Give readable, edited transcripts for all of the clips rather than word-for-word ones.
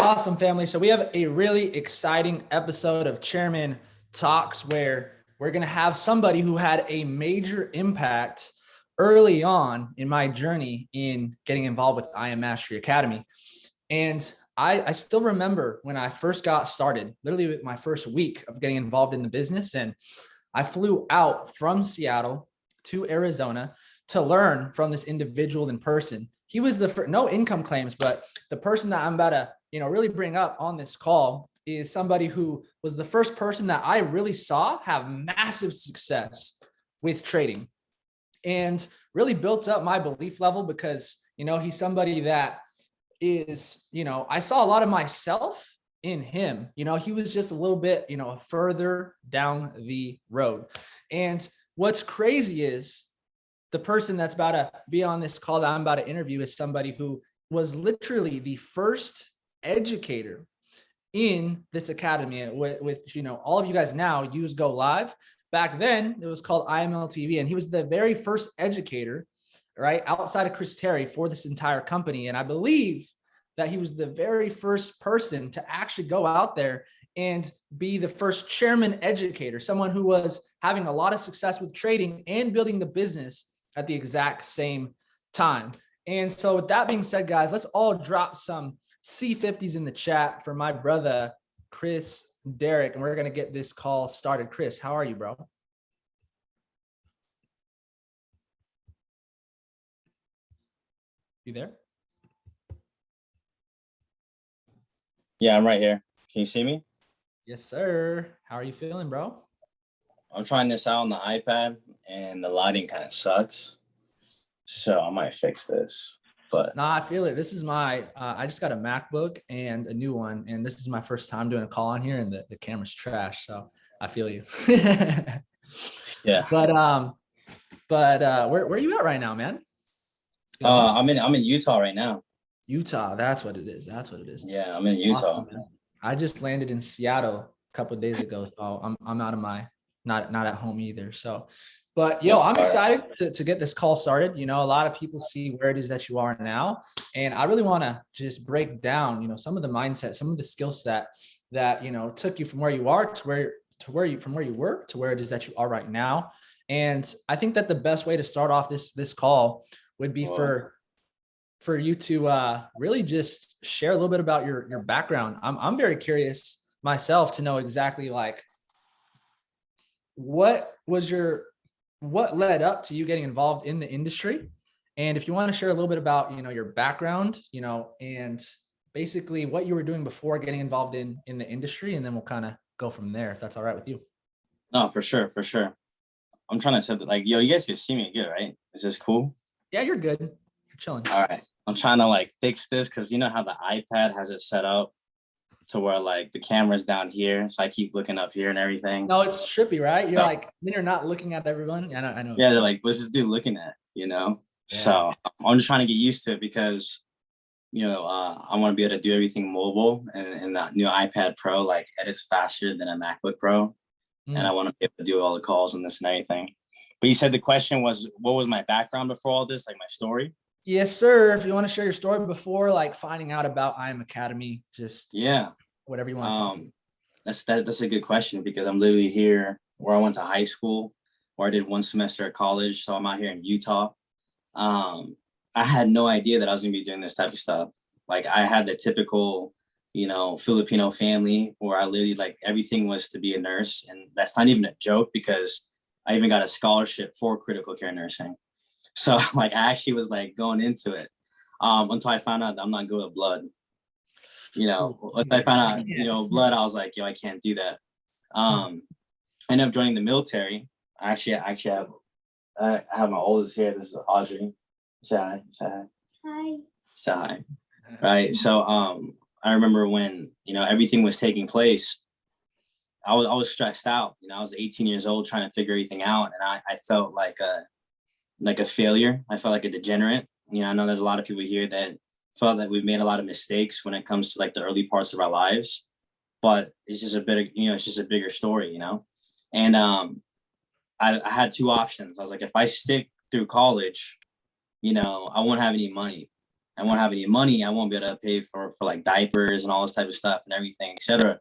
Awesome, family. So we have a really exciting episode of Chairman Talks where we're going to have somebody who had a major impact early on in my journey in getting involved with I Am Mastery Academy. And I still remember when I first got started, literally with my first week of getting involved in the business. And I flew out from Seattle to Arizona to learn from this individual in person. He was the first, no income claims, but the person that I'm about to really bring up on this call is somebody who was the first person that I really saw have massive success with trading and really built up my belief level because, he's somebody that is, I saw a lot of myself in him. He was just a little bit, further down the road. And what's crazy is the person that's about to be on this call that I'm about to interview is somebody who was literally the first educator in this academy with all of you guys now use Go Live. Back then it was called IML TV, and he was the very first educator, right, outside of Chris Terry for this entire company. And I believe that he was the very first person to actually go out there and be the first chairman educator, someone who was having a lot of success with trading and building the business at the exact same time. And so with that being said, guys, let's all drop some C50s in the chat for my brother, Chris Derrick, and we're going to get this call started. Chris, how are you, bro? You there? Yeah, I'm right here. Can you see me? Yes, sir. How are you feeling, bro? I'm trying this out on the iPad and the lighting kind of sucks. So I might fix this. But no, I feel it. This is my, I just got a MacBook and a new one. And this is my first time doing a call on here and the camera's trash. So I feel you. yeah. But where are you at right now, man? I'm in Utah right now. Utah. That's what it is. That's what it is. Yeah, I'm in Utah. Awesome, I just landed in Seattle a couple of days ago. So I'm out of my, not at home either. So, but I'm excited to get this call started. A lot of people see where it is that you are now. And I really want to just break down, some of the mindset, some of the skill set that, took you from where you are to where you were to where it is that you are right now. And I think that the best way to start off this call would be for you to really just share a little bit about your background. I'm very curious myself to know exactly like what led up to you getting involved in the industry. And if you want to share a little bit about, your background, and basically what you were doing before getting involved in the industry, and then we'll kind of go from there, if that's all right with you. No, for sure. I'm trying to set that, you guys can see me good, right? Is this cool? Yeah, you're good. You're chilling. All right. I'm trying to fix this because you know how the iPad has it set up to where the camera's down here, so I keep looking up here and everything. No, it's trippy, right? You're then you're not looking at everyone. I know. Yeah, they're like, what's this dude looking at? Yeah. So I'm just trying to get used to it because I want to be able to do everything mobile, and that new iPad Pro edits faster than a MacBook Pro, and I want to be able to do all the calls and this and everything. But you said the question was, what was my background before all this, my story? Yes, sir. If you want to share your story before finding out about I Am Academy, just whatever you want to talk. That's a good question because I'm literally here where I went to high school, where I did one semester at college. So I'm out here in Utah. I had no idea that I was gonna be doing this type of stuff. I had the typical, Filipino family where I literally everything was to be a nurse, and that's not even a joke because I even got a scholarship for critical care nursing. So I actually was going into it until I found out that I'm not good with blood. Once I found out, blood, I was like, I can't do that. I ended up joining the military. I have my oldest here. This is Audrey. Say hi. Hi. Say hi. Right. So I remember when, everything was taking place, I was stressed out. I was 18 years old trying to figure everything out. And I felt like a failure. I felt like a degenerate. I know there's a lot of people here that felt that we've made a lot of mistakes when it comes to the early parts of our lives, but it's just a bigger story, And I had two options. I was like, if I stick through college, I won't have any money. I won't have any money. I won't be able to pay for like diapers and all this type of stuff and everything, etc.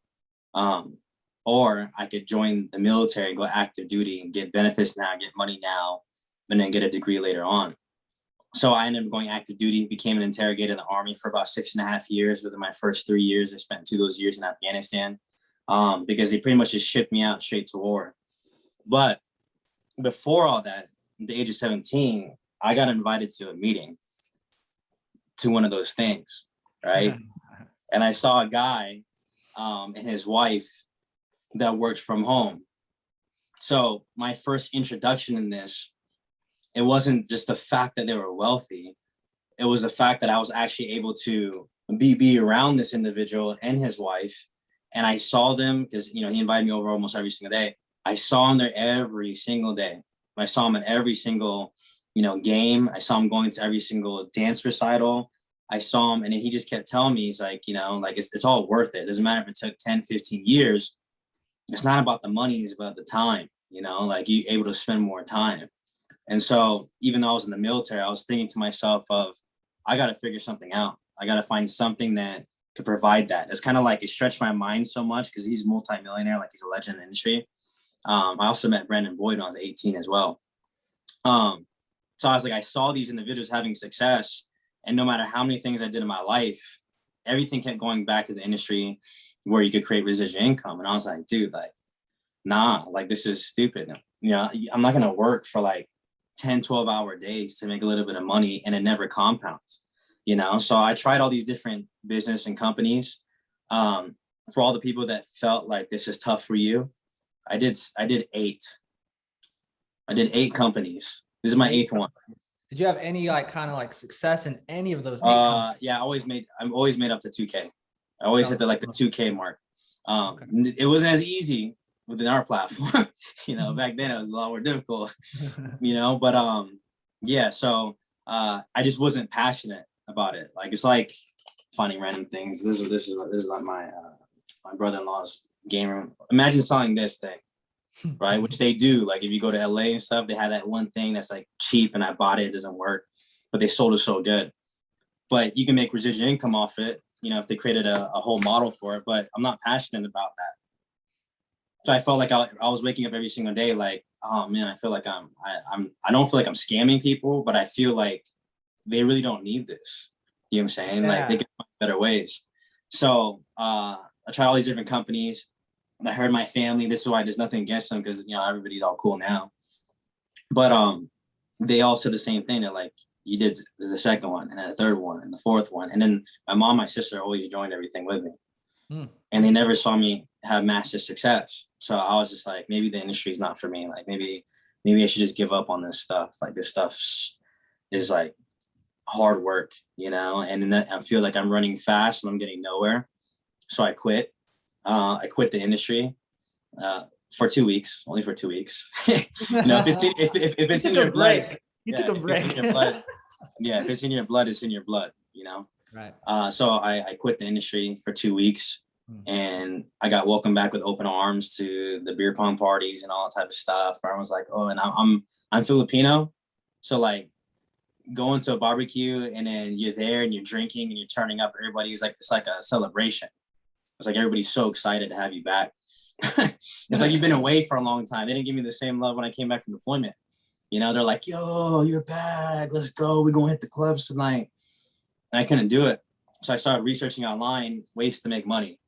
Or I could join the military, go active duty and get benefits now, get money now, and then get a degree later on. So I ended up going active duty, became an interrogator in the Army for about 6.5 years. Within my first 3 years, I spent 2 of those years in Afghanistan, because they pretty much just shipped me out straight to war. But before all that, at the age of 17, I got invited to a meeting, to one of those things, right? And I saw a guy and his wife that worked from home. So my first introduction in this, it wasn't just the fact that they were wealthy. It was the fact that I was actually able to be around this individual and his wife. And I saw them because, he invited me over almost every single day. I saw him there every single day. I saw him at every single, game. I saw him going to every single dance recital. I saw him, and he just kept telling me, he's like, it's all worth it. It doesn't matter if it took 10, 15 years. It's not about the money, it's about the time, like you able to spend more time. And so even though I was in the military, I was thinking to myself of, I got to figure something out. I got to find something that could provide that. It's kind of like it stretched my mind so much because he's a multimillionaire, like he's a legend in the industry. I also met Brandon Boyd when I was 18 as well. So I was like, I saw these individuals having success, and no matter how many things I did in my life, everything kept going back to the industry where you could create residual income. And I was like, dude, like, nah, like this is stupid. I'm not going to work for like 10, 12-hour days to make a little bit of money, and it never compounds, So I tried all these different business and companies. For all the people that felt like this is tough for you, I did 8. I did 8 companies. This is my 8th one. Did you have any kind of success in any of those? Yeah, I'm always made up to 2K. I always hit the 2K mark. Okay. It wasn't as easy within our platform. Back then it was a lot more difficult, but yeah, so I just wasn't passionate about it. Like, it's like finding random things. This is like my brother-in-law's game room. Imagine selling this thing, right? Which they do. Like, if you go to LA and stuff, they have that one thing that's like cheap, and I bought it. It doesn't work, but they sold it so good. But you can make residual income off it, if they created a whole model for it. But I'm not passionate about that. So I felt like I was waking up every single day like, oh man, I feel like I don't feel like I'm scamming people, but I feel like they really don't need this. You know what I'm saying? Yeah. Like, they can find better ways. So I tried all these different companies. I heard my family. This is why there's nothing against them, because everybody's all cool now. But they all said the same thing. They're like, you did the second one, and then the third one, and the fourth one. And then my mom, my sister always joined everything with me. And they never saw me have massive success. So I was just like, maybe the industry is not for me. Like, maybe I should just give up on this stuff. Like, this stuff is like hard work, and then I feel like I'm running fast and I'm getting nowhere. So I quit. I quit the industry for 2 weeks, only for 2 weeks. If it's in your blood, you took a break. If it's in your blood, it's in your blood, Right. So I quit the industry for 2 weeks, and I got welcomed back with open arms to the beer pong parties and all that type of stuff. Everyone's like, oh, and I'm Filipino. So like, going to a barbecue, and then you're there and you're drinking and you're turning up, everybody's like, it's like a celebration. It's like everybody's so excited to have you back. It's like you've been away for a long time. They didn't give me the same love when I came back from deployment. They're like, yo, you're back. Let's go. We're going to hit the clubs tonight. And I couldn't do it. So I started researching online ways to make money.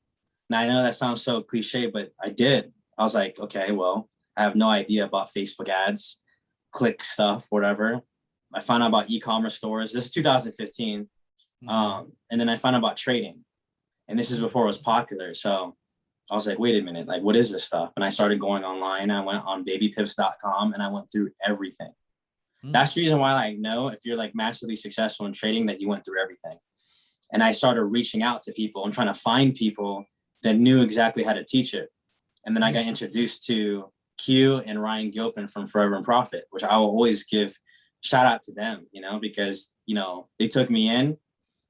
Now, I know that sounds so cliche, but I did. I was like, okay, well, I have no idea about Facebook ads, click stuff, whatever. I found out about e-commerce stores. This is 2015. And then I found out about trading. And this is before it was popular. So I was like, wait a minute, like, what is this stuff? And I started going online. I went on babypips.com and I went through everything. That's the reason why I know if you're like massively successful in trading, that you went through everything. And I started reaching out to people and trying to find people that knew exactly how to teach it. And then I got introduced to Q and Ryan Gilpin from Forever and Profit, which I will always give shout out to them, because, they took me in.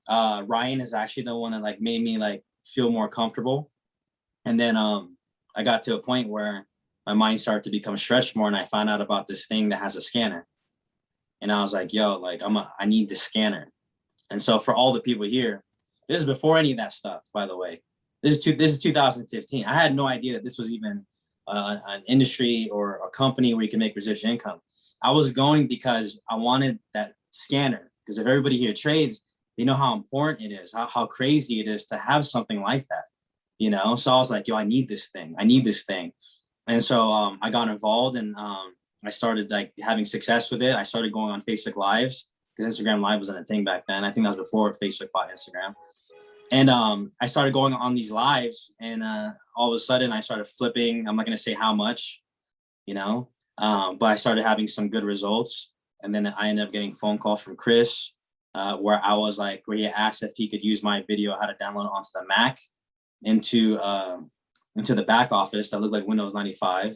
Ryan is actually the one that like made me like feel more comfortable. And then I got to a point where my mind started to become stretched more, and I found out about this thing that has a scanner. And I was like, yo, like I need the scanner. And so for all the people here, this is before any of that stuff, by the way. This is 2015. I had no idea that this was even an industry or a company where you can make residual income. I was going because I wanted that scanner, because if everybody here trades, they know how important it is, how crazy it is to have something like that, you know? So I was like, yo, I need this thing. I need this thing. And so I got involved, and I started like having success with it. I started going on Facebook Lives, because Instagram Live wasn't a thing back then. I think that was before Facebook bought Instagram. And I started going on these lives, and all of a sudden I started flipping. I'm not going to say how much, you know, but I started having some good results. And then I ended up getting a phone call from Chris, where he asked if he could use my video, how to download it onto the Mac into the back office that looked like Windows 95.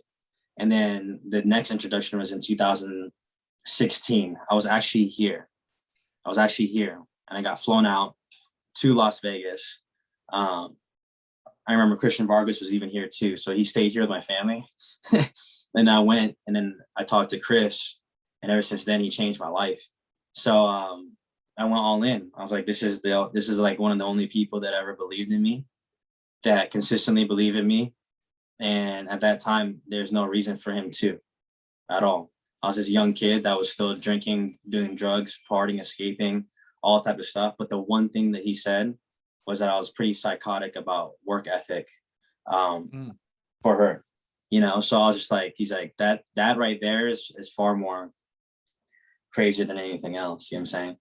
And then the next introduction was in 2016. I was actually here, and I got flown out to Las Vegas. I remember Christian Vargas was even here too. So he stayed here with my family. And I went, and then I talked to Chris, and ever since then he changed my life. So I went all in. I was like, this is like one of the only people that ever believed in me, that consistently believed in me. And at that time, there's no reason for him to at all. I was this young kid that was still drinking, doing drugs, partying, escaping, all type of stuff. But the one thing that he said was that I was pretty psychotic about work ethic for her, you know? So I was just like, he's like, that right there is far more crazier than anything else. You know what I'm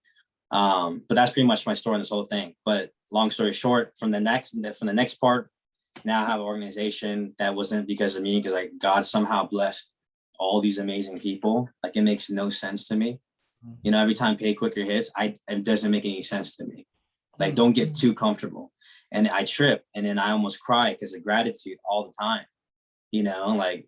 saying? But that's pretty much my story in this whole thing. But long story short, from the next part, now I have an organization that wasn't because of me, because like God somehow blessed all these amazing people. Like, it makes no sense to me. You know, every time Pay Quicker hits, it doesn't make any sense to me. Like, don't get too comfortable. And I trip, and then I almost cry because of gratitude all the time. You know, like,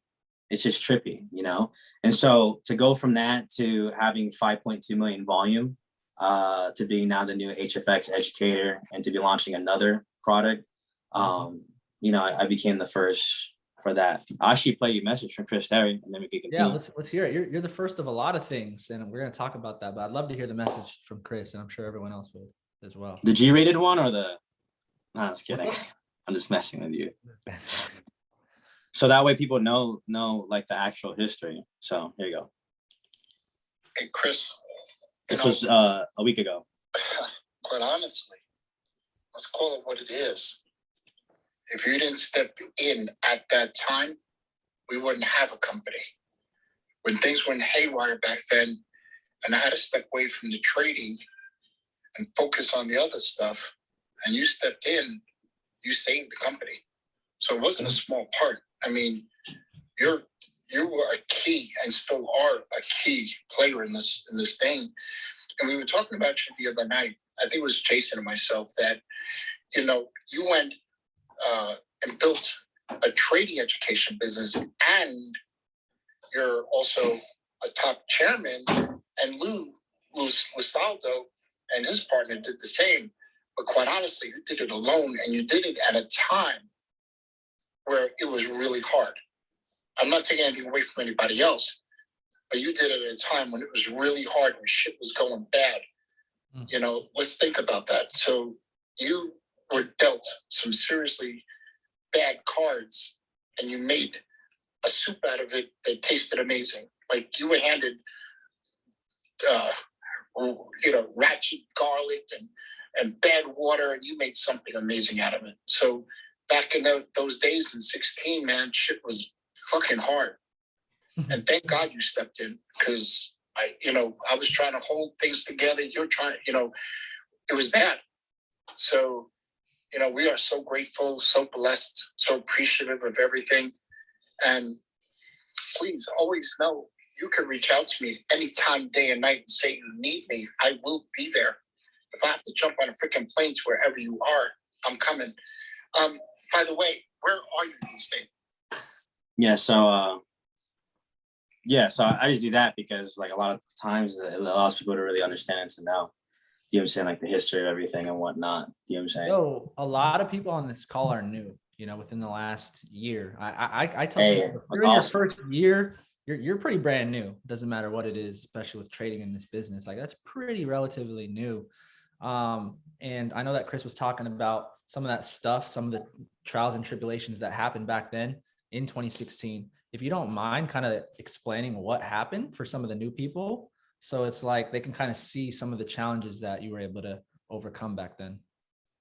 it's just trippy, you know? And so to go from that to having 5.2 million volume, to being now the new HFX educator, and to be launching another product, you know, I became the first for that. I'll actually play you a message from Chris Derrick, and then we can continue. Yeah, let's hear it. You're the first of a lot of things, and we're going to talk about that, but I'd love to hear the message from Chris, and I'm sure everyone else would as well. The G-rated one or the... No, I was kidding. I'm just messing with you. So that way people know like the actual history. So here you go. Hey, Chris. This was a week ago. Quite honestly, let's call it what it is. If you didn't step in at that time, we wouldn't have a company. When things went haywire back then, and I had to step away from the trading and focus on the other stuff, and you stepped in, you saved the company. So it wasn't a small part. I mean, you were a key, and still are a key player in this thing. And we were talking about you the other night. I think it was Jason and myself that, you know, you went and built a trading education business, and you're also a top chairman. And Lou Listaldo and his partner did the same. But quite honestly, you did it alone, and you did it at a time where it was really hard. I'm not taking anything away from anybody else, but you did it at a time when it was really hard, when shit was going bad. You know, let's think about that. So you were dealt some seriously bad cards, and you made a soup out of it that tasted amazing. Like, you were handed, you know, ratchet garlic and bad water, and you made something amazing out of it. So back in those days in 16, man, shit was fucking hard. And thank God you stepped in, because I was trying to hold things together. You're trying, you know, it was bad. So, you know, we are so grateful, so blessed, so appreciative of everything. And please always know you can reach out to me anytime, day and night, and say you need me. I will be there. If I have to jump on a freaking plane to wherever you are, I'm coming. By the way, where are you these days? Yeah, so I just do that because, like, a lot of times it allows people to really understand and to know, you know what I'm saying, like the history of everything and whatnot. You know what I'm saying? So a lot of people on this call are new, you know, within the last year. I tell people, if you're in your first year, you're pretty brand new. Doesn't matter what it is, especially with trading in this business. Like, that's pretty relatively new. And I know that Chris was talking about some of that stuff, some of the trials and tribulations that happened back then in 2016. If you don't mind kind of explaining what happened for some of the new people, so it's like they can kind of see some of the challenges that you were able to overcome back then.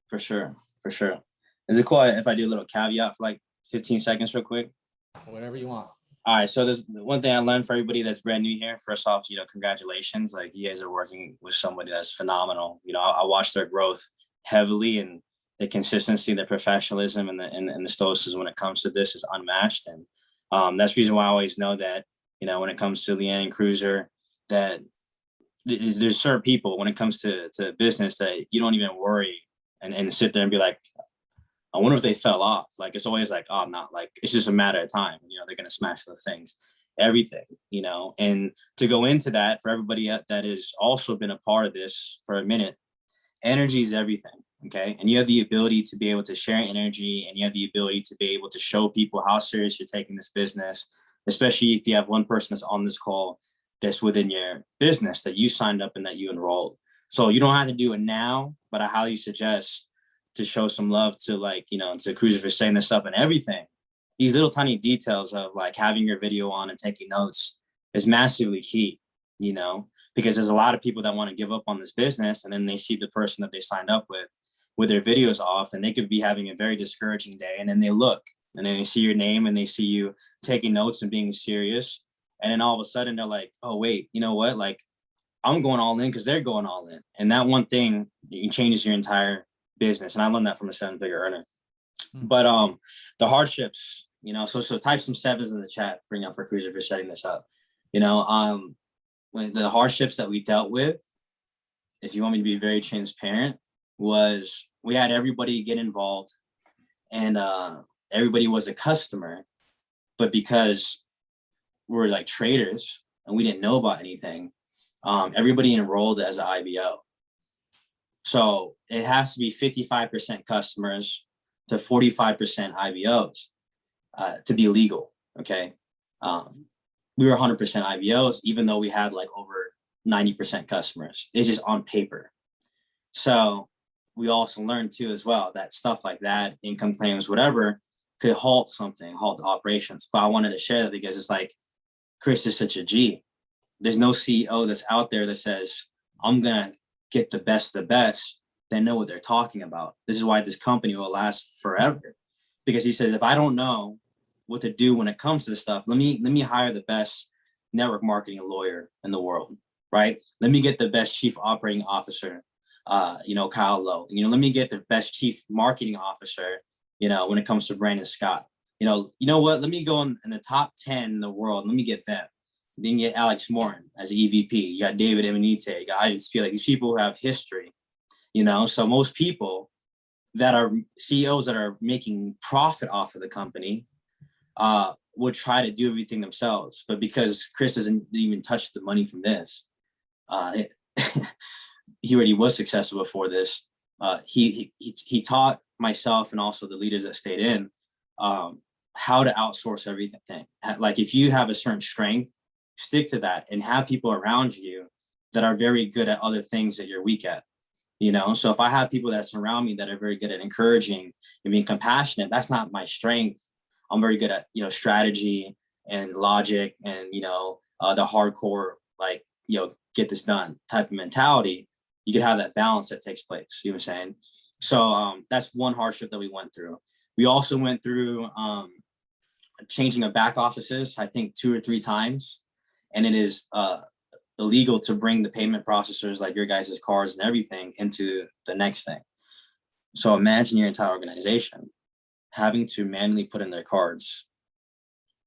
For sure. For sure. Is it cool if I do a little caveat for like 15 seconds real quick? Whatever you want. All right. So there's one thing I learned for everybody that's brand new here. First off, congratulations. Like, you guys are working with somebody that's phenomenal. I watched their growth heavily, and the consistency, the professionalism, and the stoicism when it comes to this is unmatched. And that's the reason why I always know that, when it comes to Leanne and Cruiser, that there's certain people when it comes to business that you don't even worry and sit there and be like, I wonder if they fell off. Like, it's always like, oh, I'm not. Like, it's just a matter of time. They're going to smash those things, everything, and to go into that for everybody that has also been a part of this for a minute, energy is everything. Okay. And you have the ability to be able to share energy, and you have the ability to be able to show people how serious you're taking this business, especially if you have one person that's on this call that's within your business that you signed up and that you enrolled. So you don't have to do it now, but I highly suggest to show some love to, to Cruiser for setting this up and everything. These little tiny details of like having your video on and taking notes is massively key, because there's a lot of people that want to give up on this business, and then they see the person that they signed up with their videos off, and they could be having a very discouraging day. And then they look and then they see your name and they see you taking notes and being serious. And then all of a sudden they're like, oh, wait, you know what? Like, I'm going all in because they're going all in. And that one thing changes your entire business. And I learned that from a 7-figure earner. But the hardships, so type some 7s in the chat, bring up for Cruiser for setting this up. When the hardships that we dealt with, if you want me to be very transparent, was we had everybody get involved, and everybody was a customer, but because we're like traders and we didn't know about anything, everybody enrolled as an IBO. So it has to be 55% customers to 45% IBOs to be legal. Okay. We were 100% IBOs, even though we had like over 90% customers. It's just on paper. So we also learned too, as well, that stuff like that, income claims, whatever, could halt the operations. But I wanted to share that because it's like, Chris is such a G. There's no CEO that's out there that says, I'm going to get the best of the best. They know what they're talking about. This is why this company will last forever. Because he says, if I don't know what to do when it comes to this stuff, let me hire the best network marketing lawyer in the world, right? Let me get the best chief operating officer, Kyle Lowe. Let me get the best chief marketing officer, when it comes to Brandon Scott. You know what? Let me go in the top 10 in the world. Let me get them. Then get Alex Morton as an EVP. You got David Emanite. You got Ivan Spiel. Like, these people who have history, So most people that are CEOs that are making profit off of the company would try to do everything themselves. But because Chris doesn't even touch the money from this, he already was successful before this. He taught myself and also the leaders that stayed in how to outsource everything. Like, if you have a certain strength, stick to that and have people around you that are very good at other things that you're weak at. So if I have people that surround me that are very good at encouraging and being compassionate, that's not my strength. I'm very good at, strategy and logic and, the hardcore, like, get this done type of mentality. You could have that balance that takes place. You know what I'm saying? So that's one hardship that we went through. We also went through changing of back offices, I think 2 or 3 times. And it is illegal to bring the payment processors like your guys' cards and everything into the next thing. So imagine your entire organization having to manually put in their cards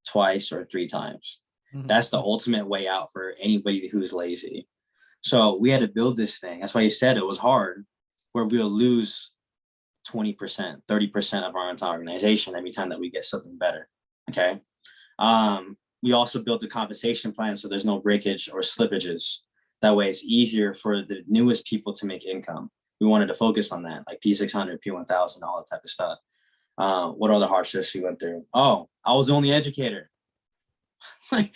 twice or 3 times. Mm-hmm. That's the ultimate way out for anybody who's lazy. So we had to build this thing. That's why he said it was hard, where we'll lose 20%, 30% of our entire organization every time that we get something better. Okay. We also built the compensation plan so there's no breakage or slippages. That way it's easier for the newest people to make income. We wanted to focus on that, like P600, P1000, all that type of stuff. What other hardships we went through? Oh, I was the only educator. And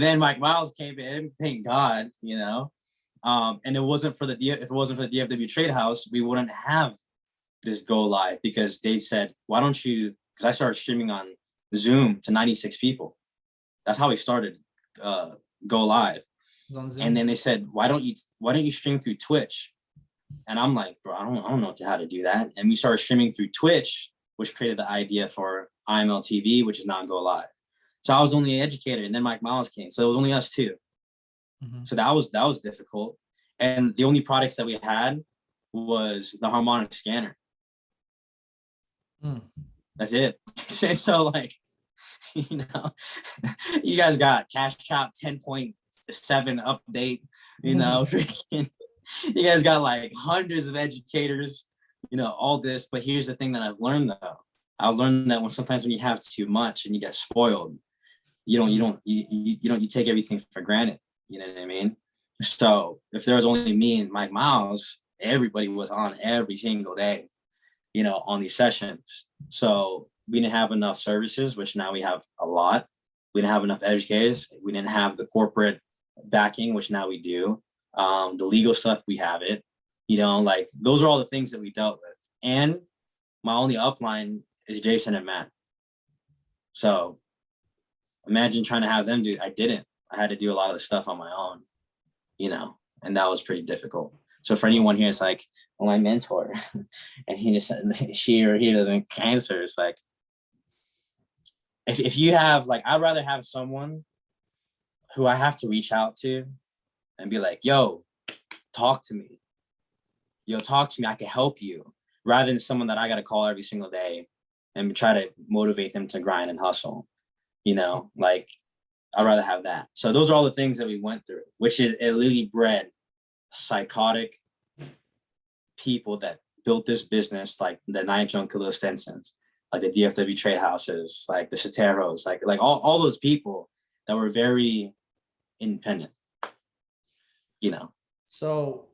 then Mike Miles came in, thank God, And if it wasn't for the DFW Trade House, we wouldn't have this go live, because they said, why don't you, because I started streaming on Zoom to 96 people. That's how we started go live. And then they said, why don't you stream through Twitch? And I'm like, bro, I don't know how to do that. And we started streaming through Twitch, which created the idea for IML TV, which is now Go Live. So I was only an educator, and then Mike Miles came. So it was only us two. Mm-hmm. So that was difficult. And the only products that we had was the harmonic scanner. That's it. And so, like, you know, you guys got Cash Chop 10.7 update, you know, freaking, you guys got like hundreds of educators, you know, all this. But here's the thing that I've learned, though. I've learned that sometimes when you have too much and you get spoiled, you take everything for granted. You know what I mean? So if there was only me and Mike Miles, everybody was on every single day, you know, on these sessions. So we didn't have enough services, which now we have a lot. We didn't have enough educators. We didn't have the corporate backing, which now we do. The legal stuff, we have it. You know, like, those are all the things that we dealt with. And my only upline is Jason and Matt. So imagine trying to have them do. I didn't. I had to do a lot of the stuff on my own, you know, and that was pretty difficult. So for anyone here, it's like, well, my mentor, and she or he doesn't answer. It's like, if you have, like, I'd rather have someone who I have to reach out to and be like, yo, talk to me. I can help you, rather than someone that I got to call every single day and try to motivate them to grind and hustle. You know, like, I'd rather have that. So those are all the things that we went through, which is it really bred psychotic people that built this business, like the Nigel and Khalil Stensons, like the DFW Trade Houses, like the Soteros, like all those people that were very independent, you know. So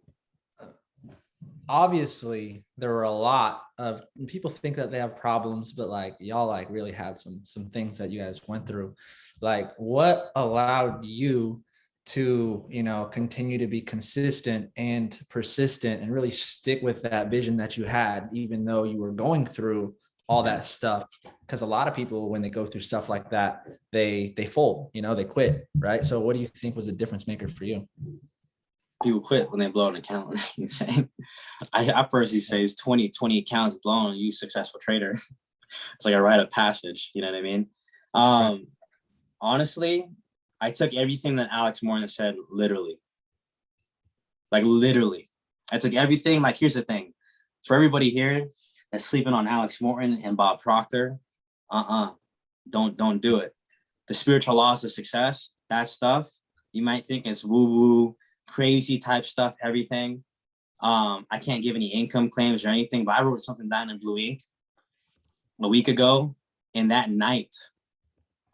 obviously there were a lot of people think that they have problems, but like y'all like really had some things that you guys went through. Like, what allowed you to, you know, continue to be consistent and persistent and really stick with that vision that you had, even though you were going through all that stuff? Because a lot of people, when they go through stuff like that, they fold, you know, they quit, right? So what do you think was a difference maker for you? People quit when they blow an account. You're saying, I personally say it's 20 accounts blown, you successful trader. It's like a rite of passage, you know what I mean? Right. Honestly, I took everything that Alex Morgan said literally. Like, literally. I took everything. Like, here's the thing. For everybody here that's sleeping on Alex Morton and Bob Proctor, don't do it. The spiritual laws of success, that stuff, you might think it's woo-woo, crazy type stuff, everything. I can't give any income claims or anything, but I wrote something down in blue ink a week ago, and that night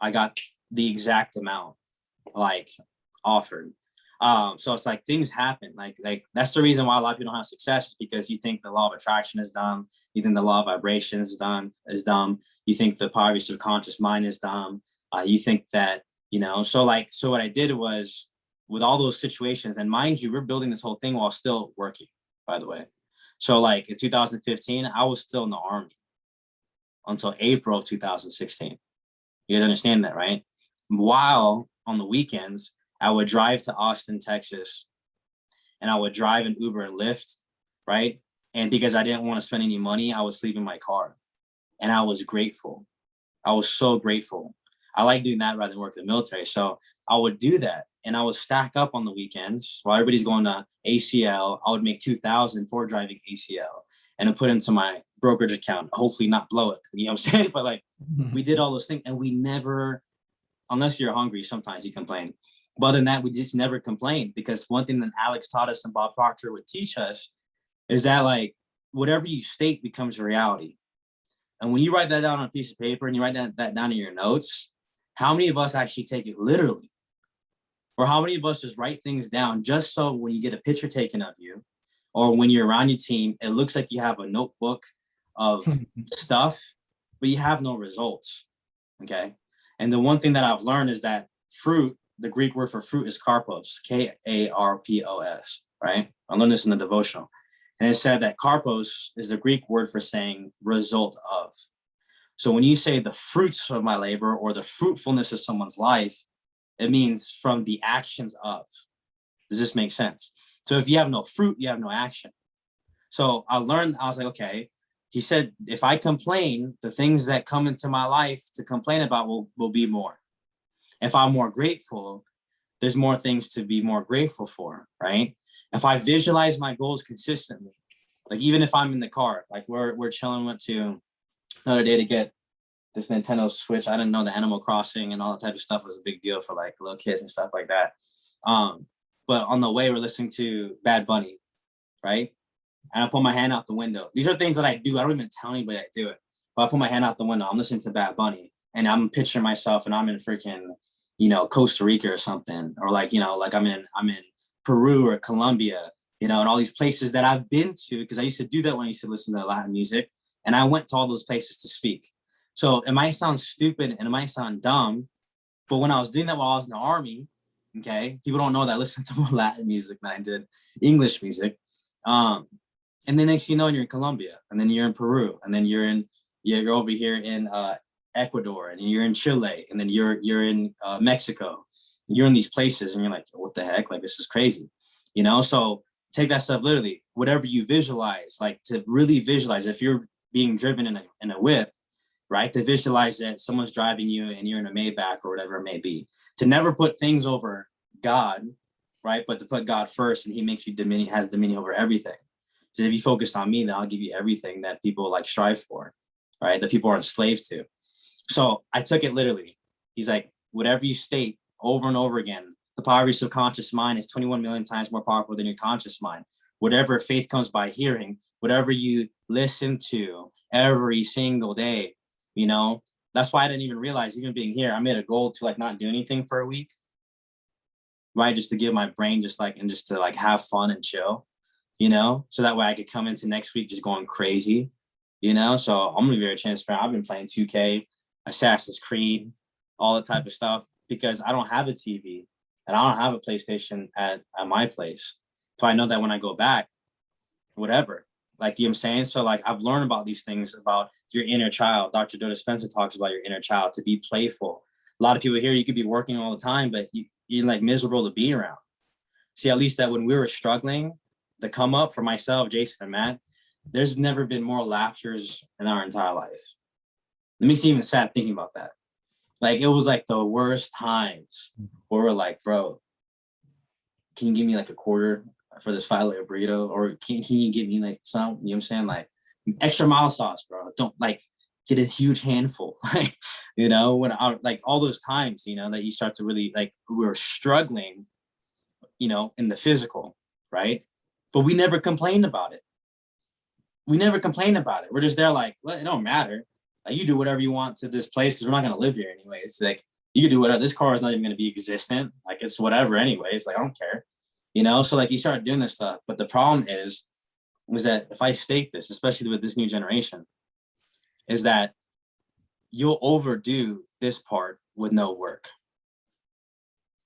I got the exact amount, like, offered. So it's like things happen. Like that's the reason why a lot of people don't have success, is because you think the law of attraction is dumb. You think the law of vibration is dumb. You think the power of your subconscious mind is dumb. You think that, you know, so what I did was, with all those situations, and mind you, we're building this whole thing while still working, by the way. So like in 2015, I was still in the Army until April of 2016. You guys understand that, right? While on the weekends, I would drive to Austin, Texas, and I would drive an Uber and Lyft, right? And because I didn't want to spend any money, I would sleep in my car. And I was grateful. I was so grateful. I like doing that rather than work in the military. So I would do that. And I would stack up on the weekends while everybody's going to ACL. I would make $2,000 for driving ACL and then put into my brokerage account, hopefully not blow it. You know what I'm saying? But like, we did all those things, and we never, unless you're hungry, sometimes you complain. But other than that, we just never complained, because one thing that Alex taught us and Bob Proctor would teach us is that, like, whatever you state becomes reality. And when you write that down on a piece of paper and you write that down in your notes, how many of us actually take it literally? Or how many of us just write things down just so when you get a picture taken of you, or when you're around your team, it looks like you have a notebook of stuff, but you have no results, okay? And the one thing that I've learned is that fruit the Greek word for fruit is karpos, Karpos, right? I learned this in the devotional. And it said that karpos is the Greek word for saying result of. So when you say the fruits of my labor or the fruitfulness of someone's life, it means from the actions of. Does this make sense? So if you have no fruit, you have no action. So I was like, okay, he said, if I complain, the things that come into my life to complain about will be more. If I'm more grateful, there's more things to be more grateful for, right? If I visualize my goals consistently, like even if I'm in the car, like we're chilling, went to another day to get this Nintendo Switch. I didn't know the Animal Crossing and all that type of stuff was a big deal for like little kids and stuff like that. But on the way, we're listening to Bad Bunny, right? And I put my hand out the window. These are things that I do. I don't even tell anybody I do it. But I put my hand out the window. I'm listening to Bad Bunny, and I'm picturing myself, and I'm in freaking, Costa Rica or something, or like I'm in Peru or Colombia, and all these places that I've been to because I used to do that when I used to listen to Latin music, and I went to all those places to speak. So it might sound stupid and it might sound dumb, but when I was doing that while I was in the army, okay, people don't know that I listened to more Latin music than I did English music. And then next you know, you're in Colombia, and then you're in Peru, and then you're over here in Ecuador, and you're in Chile, and then you're in Mexico. You're in these places, and you're like, what the heck? Like, this is crazy, So take that stuff literally. Whatever you visualize, like to really visualize, if you're being driven in a whip, right? To visualize that someone's driving you and you're in a Maybach or whatever it may be. To never put things over God, right? But to put God first, and He makes you has dominion over everything. So if you focus on me, then I'll give you everything that people like strive for, right? That people are enslaved to. So I took it literally. He's like, whatever you state over and over again, the power of your subconscious mind is 21 million times more powerful than your conscious mind. Whatever faith comes by hearing, whatever you listen to every single day, that's why I didn't even realize, even being here, I made a goal to like not do anything for a week, right? Just to give my brain just to like have fun and chill. So that way I could come into next week just going crazy, So I'm gonna be very transparent. I've been playing 2K, Assassin's Creed, all that type of stuff because I don't have a TV and I don't have a PlayStation at my place. So I know that when I go back, whatever, like, you know what I'm saying? So like I've learned about these things about your inner child. Dr. Joe Dispenza talks about your inner child, to be playful. A lot of people here, you could be working all the time, but you're like miserable to be around. See, at least that when we were struggling, the come up for myself, Jason and Matt, there's never been more laughters in our entire life. It makes me even sad thinking about that. Like, it was like the worst times where we're like, bro, can you give me like a quarter for this $5 burrito? Or can you give me like some, you know what I'm saying? Like extra mild sauce, bro. Don't like get a huge handful. Like, when I like all those times, that you start to really like, we were struggling, in the physical, right? But we never complained about it. We're just there like, well, it don't matter. Like, you do whatever you want to this place because we're not going to live here anyways. Like, you can do whatever. This car is not even going to be existent. Like, it's whatever anyways. Like, I don't care. So like you start doing this stuff. But the problem is that if I state this, especially with this new generation, is that you'll overdo this part with no work.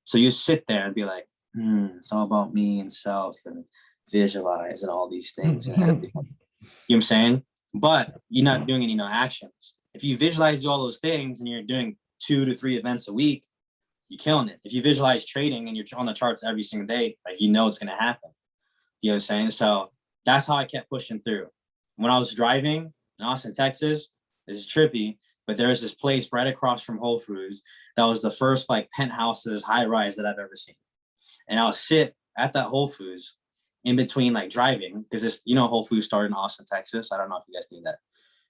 So you sit there and be like, it's all about me and self and visualize and all these things. And everything. You know what I'm saying? But you're not doing any actions. If you visualize all those things and you're doing 2 to 3 events a week, you're killing it. If you visualize trading and you're on the charts every single day, like, it's going to happen. You know what I'm saying? So that's how I kept pushing through. When I was driving in Austin, Texas, this is trippy, but there was this place right across from Whole Foods that was the first like penthouses, high rise that I've ever seen. And I'll sit at that Whole Foods in between like driving, because this, Whole Foods started in Austin, Texas. I don't know if you guys knew that.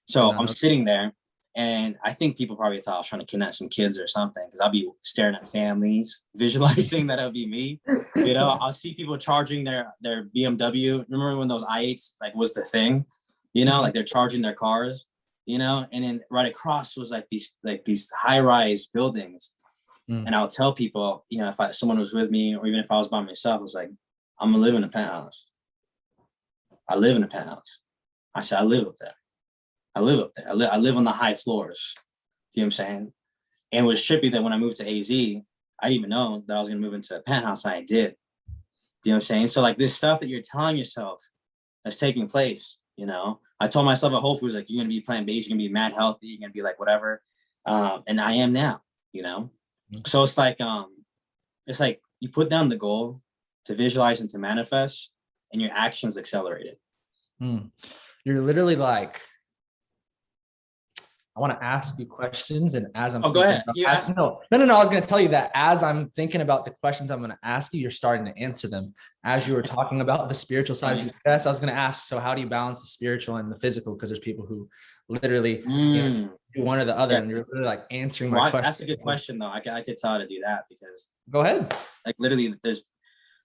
So I'm sitting there, and I think people probably thought I was trying to kidnap some kids or something, because I'll be staring at families, visualizing that it'll be me. I'll see people charging their BMW. Remember when those i8s like was the thing? Like they're charging their cars. And then right across was like these high-rise buildings. And I'll tell people, if someone was with me, or even if I was by myself, I was like, I'm gonna live in a penthouse. I live in a penthouse. I said, I live up there. I live on the high floors. See what I'm saying? And it was trippy that when I moved to AZ, I didn't even know that I was going to move into a penthouse. And I did. You know what I'm saying? So like this stuff that you're telling yourself that's taking place, you know, I told myself at Whole Foods, like, you're going to be plant-based, you're going to be mad healthy, you're going to be like, whatever. And I am now, you know? So it's like you put down the goal to visualize and to manifest, and your actions accelerate it. You're literally like, I want to ask you questions, and as I'm go ahead. no. I was going to tell you that as I'm thinking about the questions I'm going to ask you, you're starting to answer them. As you were talking about the spiritual side of success, I was going to ask, so how do you balance the spiritual and the physical? Because there's people who literally do one or the other, and you're really like answering my question. That's a good question, though. I could tell how to do that, because go ahead. Like literally,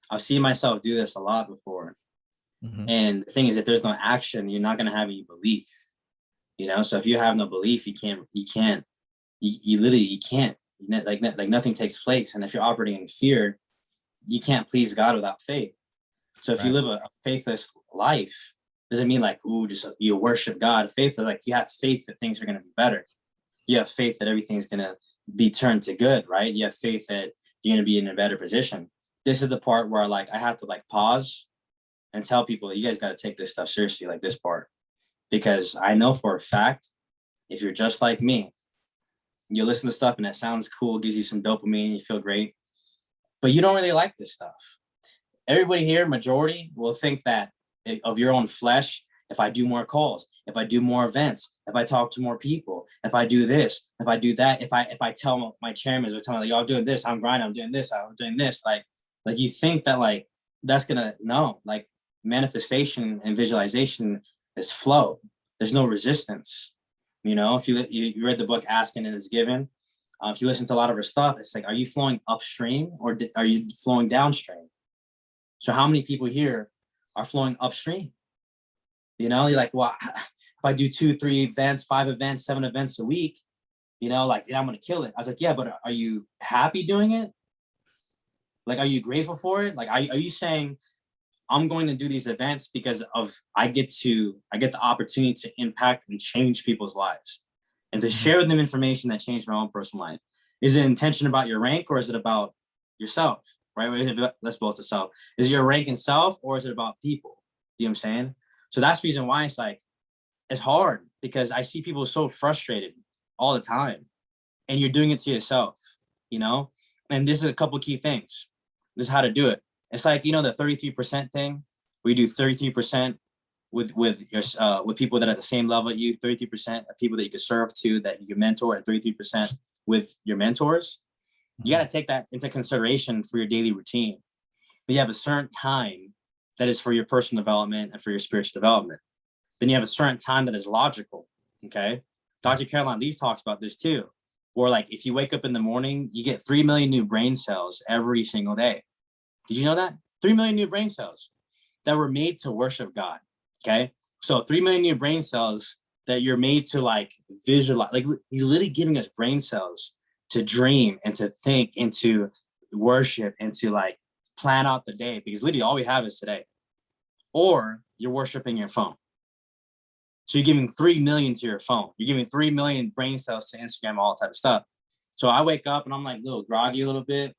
I've seen myself do this a lot before. And the thing is, if there's no action, you're not going to have any belief. You know, so if you have no belief, you literally can't, like nothing takes place. And if you're operating in fear, you can't please God without faith. So if you live a faithless life, doesn't mean like, just you worship God. Faith is like, you have faith that things are going to be better. You have faith that everything's going to be turned to good, right? You have faith that you're going to be in a better position. This is the part where like, I have to like pause and tell people, you guys got to take this stuff seriously, like this part. Because I know for a fact, if you're just like me, you listen to stuff and it sounds cool, gives you some dopamine, you feel great, but you don't really like this stuff. Everybody here, majority, will think that of your own flesh, if I do more calls, if I do more events, if I talk to more people, if I do this, if I do that, if I tell my chairmen, or tell them, like, I'm doing this, I'm grinding, I'm doing this, like you think that like, that's gonna, no, like manifestation and visualization is flow. There's no resistance. You know, if you read the book Asking and It's Given, if you listen to a lot of her stuff, it's like, are you flowing upstream or are you flowing downstream? So how many people here are flowing upstream? You know, you're like, well, if I do 2, 3 events, 5 events, 7 events a week, you know, like, I'm going to kill it. I was like, yeah, but are you happy doing it? Like, are you grateful for it? Like, are you saying, I'm going to do these events because I get the opportunity to impact and change people's lives and to share with them information that changed my own personal life? Is it intention about your rank, or is it about yourself? Right? Let's both to self. Is it your rank in self, or is it about people? You know what I'm saying? So that's the reason why it's like, it's hard, because I see people so frustrated all the time, and you're doing it to yourself, you know? And this is a couple key things. This is how to do it. It's like, you know, the 33% thing, where you do 33% with people that are at the same level at you, 33% of people that you can serve to, that you can mentor, and 33% with your mentors. You got to take that into consideration for your daily routine. But you have a certain time that is for your personal development and for your spiritual development. Then you have a certain time that is logical. Okay. Dr. Caroline Leaf talks about this too. Or like, if you wake up in the morning, you get 3 million new brain cells every single day. Did you know that? 3 million new brain cells that were made to worship God. Okay. So 3 million new brain cells that you're made to like visualize, like you're literally giving us brain cells to dream and to think and to worship and to like plan out the day, because literally all we have is today. Or you're worshiping your phone. So you're giving 3 million to your phone. You're giving 3 million brain cells to Instagram, all type of stuff. So I wake up and I'm like a little groggy a little bit.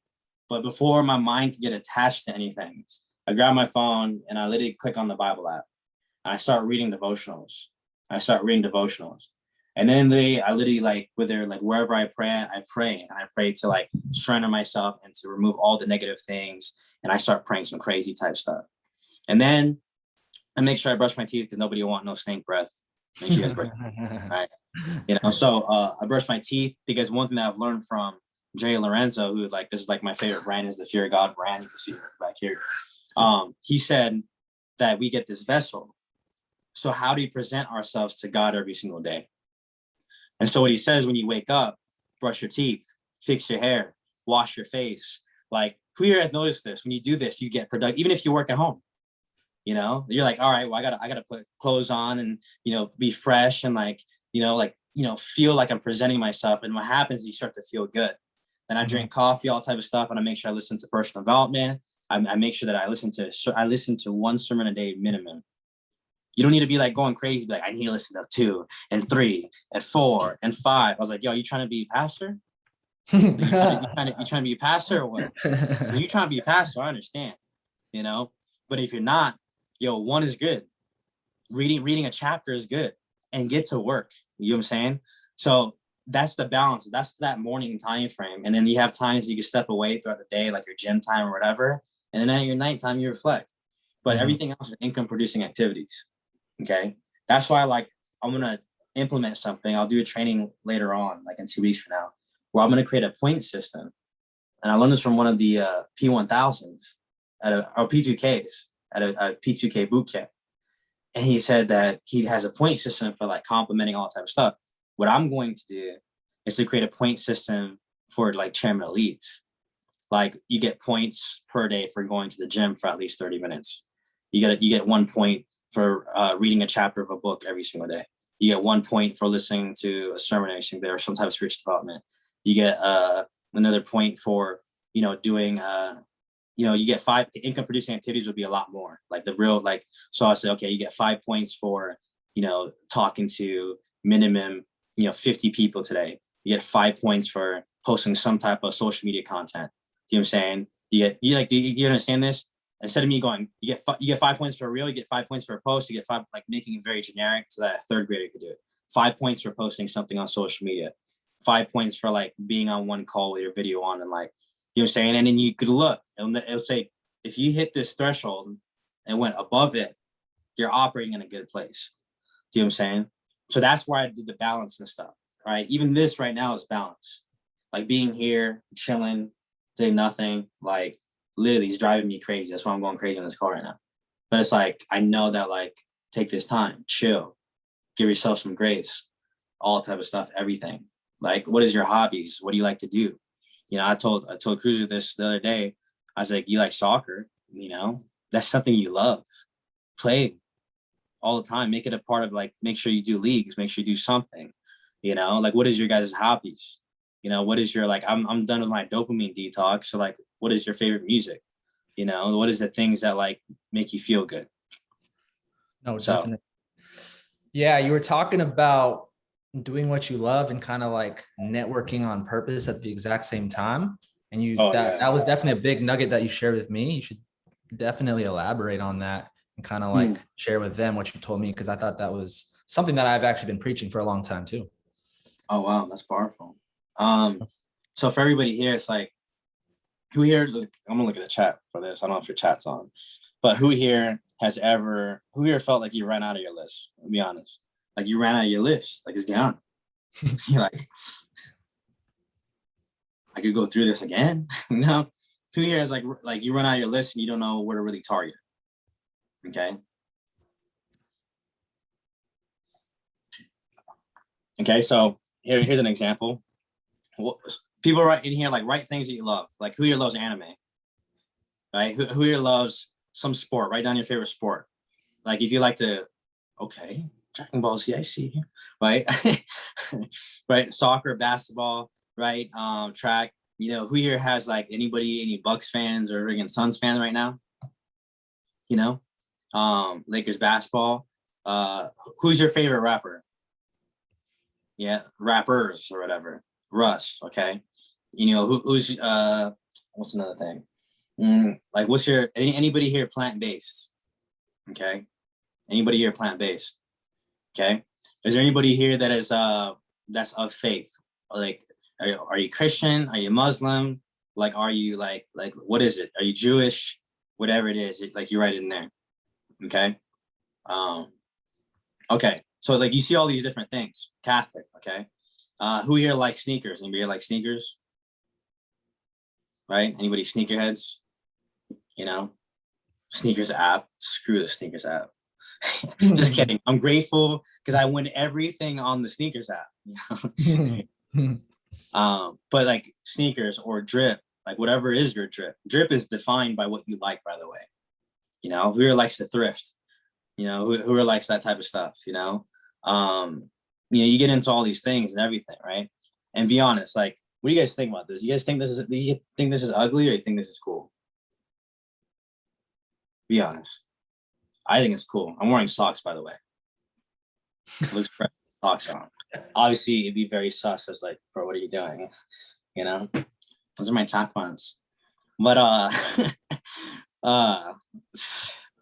But before my mind can get attached to anything, I grab my phone and I literally click on the Bible app. And I start reading devotionals. And then I literally like, whether like wherever I pray, and I pray to like surrender myself and to remove all the negative things. And I start praying some crazy type stuff. And then I make sure I brush my teeth, because nobody will want no stink breath. Make sure you guys brush. Right. You know, so I brush my teeth, because one thing that I've learned from Jay Lorenzo, who like, this is like my favorite brand, is the Fear of God brand. You can see it back here. He said that we get this vessel. So how do we present ourselves to God every single day? And so what he says, when you wake up, brush your teeth, fix your hair, wash your face. Like, who here has noticed this? When you do this, you get productive, even if you work at home. You know, you're like, all right, well, I gotta put clothes on and, you know, be fresh and like, feel like I'm presenting myself. And what happens is you start to feel good. Then I drink coffee, all type of stuff. And I make sure I listen to personal development. I make sure that I listen to 1 sermon a day minimum. You don't need to be like going crazy. Be like, I need to listen to 2 and 3 and 4 and 5. I was like, yo, you trying to be a pastor? You trying to be a pastor or what? If you trying to be a pastor, I understand, but if you're not, one is good. Reading a chapter is good, and get to work. You know what I'm saying? So that's the balance. That's that morning time frame. And then you have times you can step away throughout the day, like your gym time or whatever. And then at your nighttime, you reflect. But everything else is income producing activities. Okay. That's why I'm going to implement something. I'll do a training later on, like in 2 weeks from now, where I'm going to create a point system. And I learned this from one of the P1000s or P2Ks at a P2K boot camp. And he said that he has a point system for like complimenting all type of stuff. What I'm going to do is to create a point system for like chairman elites. Like you get points per day for going to the gym for at least 30 minutes. You get 1 point for reading a chapter of a book every single day. You get 1 point for listening to a sermon every single day or some type of spiritual development. You get another point for, doing, you get 5 income producing activities would be a lot more like the real, so I said, okay, you get 5 points for, talking to minimum, 50 people today. You get 5 points for posting some type of social media content. Do you know what I'm saying? Do you understand this? Instead of me going, you get 5 points for a reel, you get 5 points for a post, you get 5, like making it very generic so that a third grader could do it. 5 points for posting something on social media. 5 points for like being on one call with your video on and like, you know what I'm saying? And then you could look, it'll say, if you hit this threshold and went above it, you're operating in a good place. Do you know what I'm saying? So that's why I did the balance and stuff, right? Even this right now is balance. Like being here, chilling, doing nothing, like literally is driving me crazy. That's why I'm going crazy in this car right now. But it's like, I know that like, take this time, chill, give yourself some grace, all type of stuff, everything. Like, what is your hobbies? What do you like to do? I told Cruiser this the other day. I was like, you like soccer? That's something you love. Play all the time. Make it a part of like, make sure you do leagues, make sure you do something, like what is your guys' hobbies? What is your, like, I'm done with my dopamine detox. So like, what is your favorite music? What is the things that like make you feel good? No, definitely. Yeah. You were talking about doing what you love and kind of like networking on purpose at the exact same time. And that was definitely a big nugget that you shared with me. You should definitely elaborate on that and kind of like share with them what you told me, because I thought that was something that I've actually been preaching for a long time too. Oh wow, that's powerful. So for everybody here, it's like, who here, I'm gonna look at the chat for this. I don't know if your chat's on, but who here felt like you ran out of your list? I'll be honest. Like you ran out of your list, like it's gone. You're like, I could go through this again. No, 2 years, like you run out of your list and you don't know where to really target. Okay. Okay. So here's an example. People write in here, like write things that you love. Like who here loves anime? Right? Who here loves some sport? Write down your favorite sport. Like if you like to, okay, Dragon Ball Z, I see you, right? Right, soccer, basketball, right? Track. Who here has like any Bucks fans or friggin' Suns fans right now? Lakers basketball. Who's your favorite rapper? Yeah, rappers or whatever. Russ, okay. Who's what's another thing? Like what's your anybody here plant-based? Okay. Anybody here plant-based? Okay. Is there anybody here that is that's of faith? Like are you Christian? Are you Muslim? Like are you like what is it? Are you Jewish? Whatever it is, like you write it in there. Okay. Okay. So like you see all these different things. Catholic, okay. Who here likes sneakers? Anybody here like sneakers? Right? Anybody sneakerheads? Sneakers app. Screw the sneakers app. Just kidding. I'm grateful because I win everything on the sneakers app. But like sneakers or drip, like whatever is your drip. Drip is defined by what you like, by the way. Who here likes to thrift? Who likes that type of stuff? You get into all these things and everything, right? And be honest, like, what do you guys think about this? You guys think do you think this is ugly, or you think this is cool? Be honest. I think it's cool. I'm wearing socks, by the way. It looks fresh. Socks on. Obviously, it'd be very sus as like, bro, what are you doing? you know, those are my top ones. But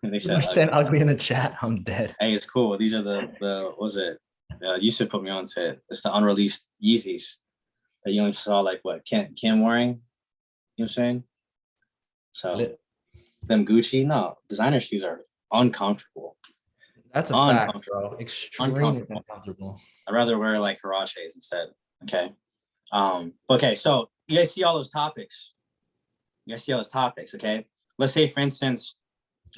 they said Saying ugly in the chat. I'm dead. hey, it's cool. These are the what was it? You should put me on to it. It's the unreleased Yeezys that you only saw like what Kim wearing. You know what I'm saying? So them Gucci, no, designer shoes are uncomfortable. That's a fact, bro. Extremely uncomfortable. I'd rather wear like Huaraches instead. Okay. Okay, so you guys see all those topics. Okay. Let's say, for instance,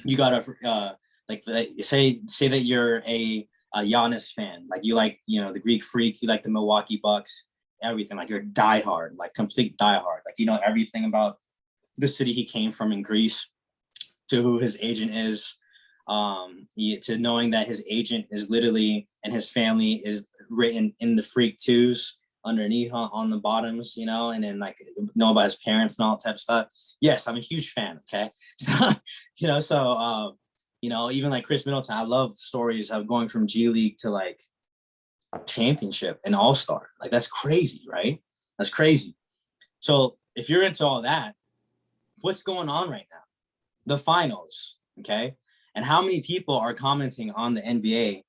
you got a like say that you're a Giannis fan, like you like, you know, the Greek Freak, you like the Milwaukee Bucks, everything, like you're diehard, like complete diehard, like you know everything about the city he came from in Greece, to who his agent is, to knowing that his agent is literally, and his family is written in the Freak twos underneath on the bottoms, you know, and then like know about his parents and all that type of stuff. Yes, I'm a huge fan. Okay. So, you know, so, you know, even like Chris Middleton, I love stories of going from G League to like championship and all-star. Like that's crazy, right? That's crazy. So if you're into all that, what's going on right now? The finals, okay? And how many people are commenting on the NBA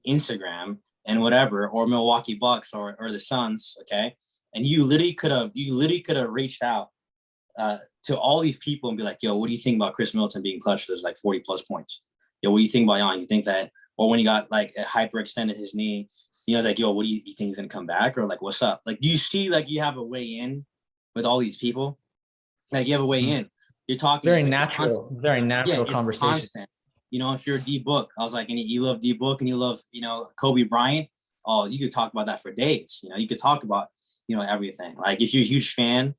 Instagram and whatever, or Milwaukee Bucks or the Suns, okay? And you literally could have reached out to all these people and be like, yo, what do you think about Chris Middleton being clutch? There's like 40 plus points. Yo, what do you think about Jan? You think that, or when he got like hyperextended his knee, you know, it's like, yo, what do you think he's gonna come back? Or like, what's up? Like, do you see like you have a way in with all these people? Like you have a way in. You're talking very natural conversation. Constant. You know, if you're a D Book, I was like, and you love D Book and you love, you know, Kobe Bryant. Oh, you could talk about that for days. You know, you could talk about, you know, everything. Like if you're a huge fan,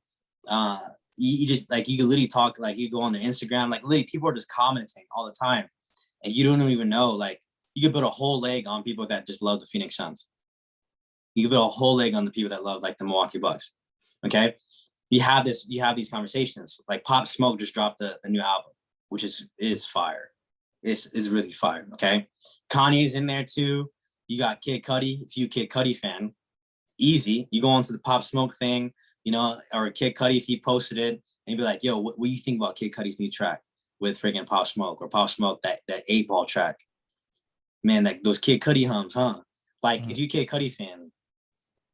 you just like, you could literally talk, like you go on their Instagram, like literally people are just commenting all the time, and you don't even know. Like you could build a whole leg on people that just love the Phoenix Suns. You could build a whole leg on the people that love like the Milwaukee Bucks. Okay. You have these conversations. Like Pop Smoke just dropped the new album, which is fire. It's really fire. Okay. Kanye's in there too. You got Kid Cudi. If you Kid Cudi fan, easy. You go onto the Pop Smoke thing, you know, or Kid Cudi if he posted it, and you'd be like, yo, what do you think about Kid Cudi's new track with friggin' Pop Smoke, or Pop Smoke, that 8-Ball track? Man, like those Kid Cudi hums, huh? Like if you Kid Cudi fan,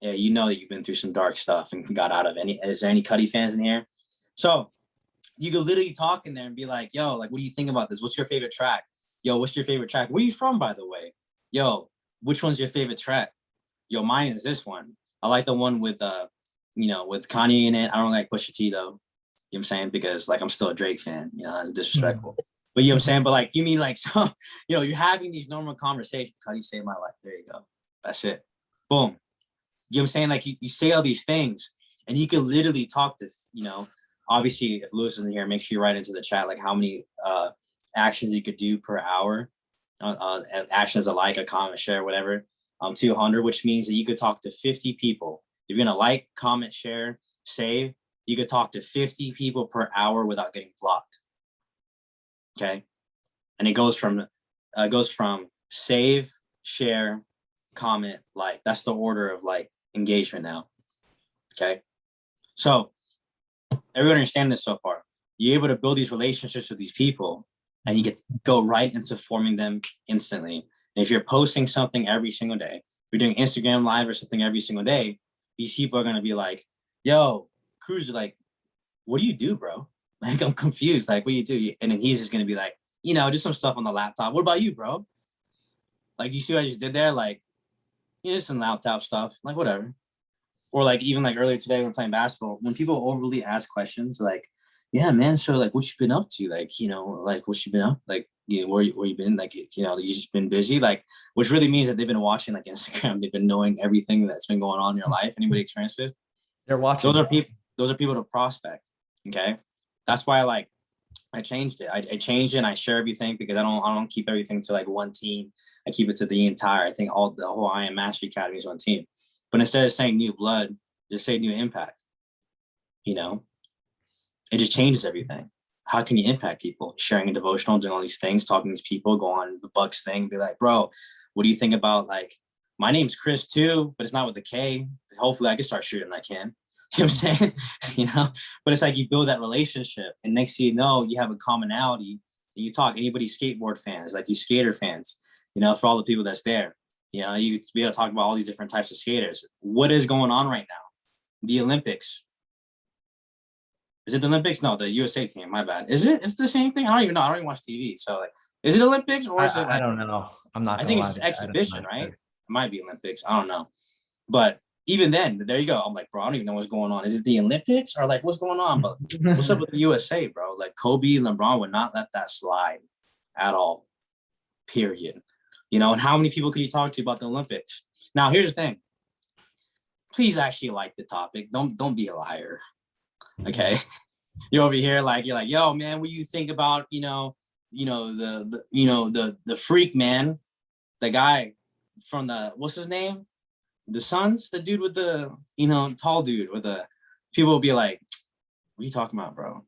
yeah, you know that you've been through some dark stuff and got out of any. Is there any Cudi fans in here? So you could literally talk in there and be like, yo, like, what do you think about this? What's your favorite track? Yo, what's your favorite track? Where are you from, by the way? Yo, which one's your favorite track? Yo, mine is this one. I like the one with, you know, with Kanye in it. I don't like Pusha T though. You know what I'm saying? Because like, I'm still a Drake fan, you know, disrespectful. But you know what I'm saying? But like, you mean like, so, you know, you're having these normal conversations. Cudi saved my life. There you go. That's it. Boom. You know what I'm saying? Like you say all these things and you can literally talk to, you know, obviously if Lewis isn't here, make sure you write into the chat, like how many actions you could do per hour. Actions alike, a comment, share, whatever. 200, which means that you could talk to 50 people. If you're gonna like, comment, share, save, you could talk to 50 people per hour without getting blocked. Okay. And it goes from save, share, comment, like. That's the order of like engagement now. Okay. So everyone understand this so far. You're able to build these relationships with these people and you get to go right into forming them instantly. And if you're posting something every single day, if you're doing Instagram live or something every single day, these people are going to be like, yo, Cruz, like, what do you do, bro? Like, I'm confused. Like, what do you do? And then he's just going to be like, you know, just some stuff on the laptop. What about you, bro? Like, do you see what I just did there? Like, you know, some laptop stuff, like whatever. Or like even like earlier today when we're playing basketball, when people overly ask questions like, yeah, man, so like what you been up to? Like, you know, like what you been up? Like, you know, where you been? Like, you know, you just been busy, like, which really means that they've been watching like Instagram, they've been knowing everything that's been going on in your life. Anybody experience this? They're watching. Those are people to prospect. Okay. That's why I changed it. I changed it and I share everything because I don't keep everything to like one team. I keep it to the entire, I think the whole I Am Mastery Academy is one team. But instead of saying new blood, just say new impact. You know, it just changes everything. How can you impact people? Sharing a devotional, doing all these things, talking to these people, go on the Bucks thing, be like, bro, what do you think about like, my name's Chris too, but it's not with a K. Hopefully I can start shooting like him. You know what I'm saying? You know, but it's like you build that relationship, and next thing you know, you have a commonality, and you talk. Anybody skateboard fans, like you skater fans, you know, for all the people that's there, you know, you be able to talk about all these different types of skaters. What is going on right now? The Olympics. Is it the Olympics? No, the USA team. My bad. Is it? It's the same thing. I don't even know. I don't even watch TV. So like, is it Olympics or is it I like? don't know. I'm not I gonna think it's lie just to you. I don't exhibition, know. right? It might be Olympics. I don't know. But even then, there you go. I'm like, bro, I don't even know what's going on. Is it the Olympics or like what's going on? But what's up with the USA, bro? Like Kobe and LeBron would not let that slide at all. Period. You know, and how many people could you talk to about the Olympics? Now, here's the thing. Please actually like the topic. Don't be a liar. Okay. You're over here like you're like, yo, man, what do you think about, the freak, man, the guy from the what's his name? The Suns, the dude with the, tall dude with the people will be like, what are you talking about, bro?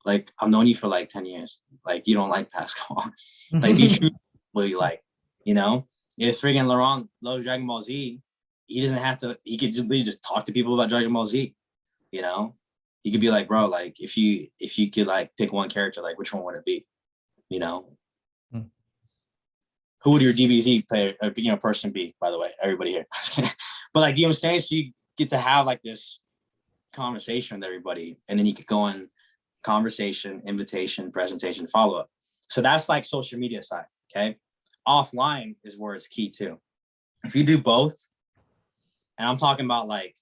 Like, I've known you for like 10 years. Like, you don't like basketball. Like, be true what you like, you know? If friggin' Laurent loves Dragon Ball Z, he doesn't have to, he could just talk to people about Dragon Ball Z, you know? He could be like, bro, like, if you could like pick one character, like, which one would it be? You know? Who would your DBZ player, person be, by the way, everybody here? But like, you know what I'm saying? So you get to have like this conversation with everybody, and then you could go on conversation, invitation, presentation, follow-up. So that's like social media side, okay? Offline is where it's key too. If you do both, and I'm talking about like,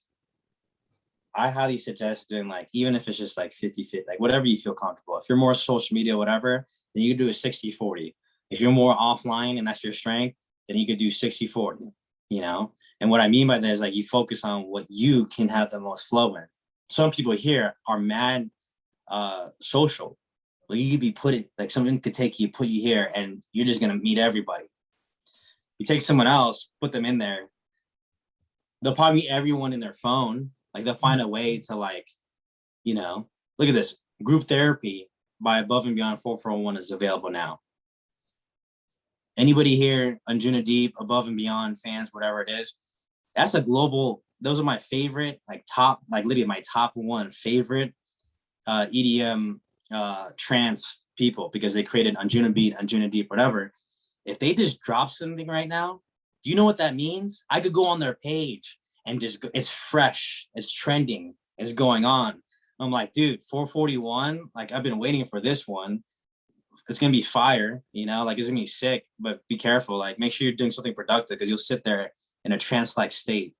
I highly suggest doing like, even if it's just like 50-50, like whatever you feel comfortable. If you're more social media, whatever, then you can do a 60-40. If you're more offline and that's your strength, then you could do 60-40, you know? And what I mean by that is like you focus on what you can have the most flow in. Some people here are mad social. Like you could be like someone could take you, put you here, and you're just gonna meet everybody. You take someone else, put them in there, they'll probably meet everyone in their phone. Like they'll find a way to like, look at this. Group therapy by Above and Beyond 4401 is available now. Anybody here on Juna Deep, Above and Beyond fans, whatever it is, that's a global, those are my favorite, like top, like literally my top one favorite EDM trance people, because they created on Juna Beat, on Juna Deep, whatever. If they just drop something right now, do you know what that means? I could go on their page and just, it's fresh, it's trending, it's going on. I'm like, dude, 441, like I've been waiting for this one. It's gonna be fire, like it's gonna be sick, but be careful. Like make sure you're doing something productive, because you'll sit there in a trance-like state,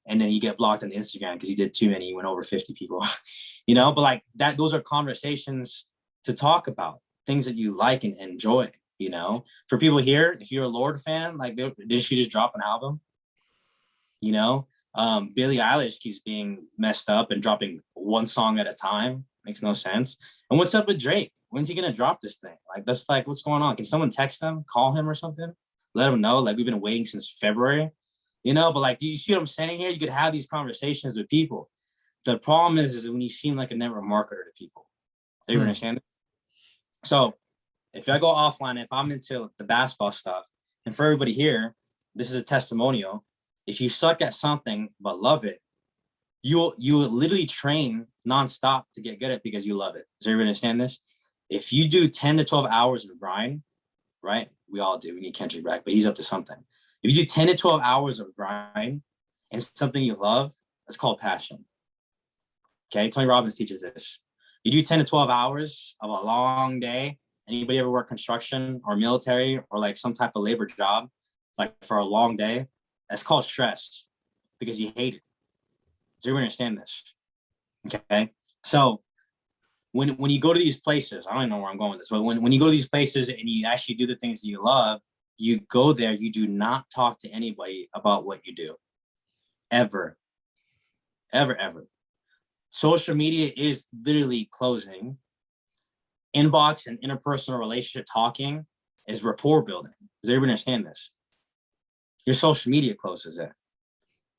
and then you get blocked on Instagram because you did too many, you went over 50 people, but like that, those are conversations to talk about, things that you like and enjoy, For people here, if you're a Lord fan, like did she just drop an album? Billie Eilish keeps being messed up and dropping one song at a time. Makes no sense. And what's up with Drake? When's he gonna drop this thing? Like, that's like, what's going on? Can someone text him, call him or something? Let him know. Like, we've been waiting since February, but like, do you see what I'm saying here? You could have these conversations with people. The problem is when you seem like a network marketer to people. Do you understand it? So if I go offline, if I'm into the basketball stuff, and for everybody here, this is a testimonial. If you suck at something but love it, you literally train nonstop to get good at it because you love it. Does everybody understand this? If you do 10 to 12 hours of grind, right? We all do. We need Kendrick back, but he's up to something. If you do 10 to 12 hours of grind and something you love, that's called passion. Okay, Tony Robbins teaches this. You do 10 to 12 hours of a long day. Anybody ever work construction or military or like some type of labor job, like for a long day? That's called stress because you hate it. Does everyone understand this? Okay, so when you go to these places, I don't even know where I'm going with this, but when you go to these places and you actually do the things that you love, you go there, you do not talk to anybody about what you do. Ever. Ever, ever. Social media is literally closing. Inbox and interpersonal relationship talking is rapport building. Does everybody understand this? Your social media closes it.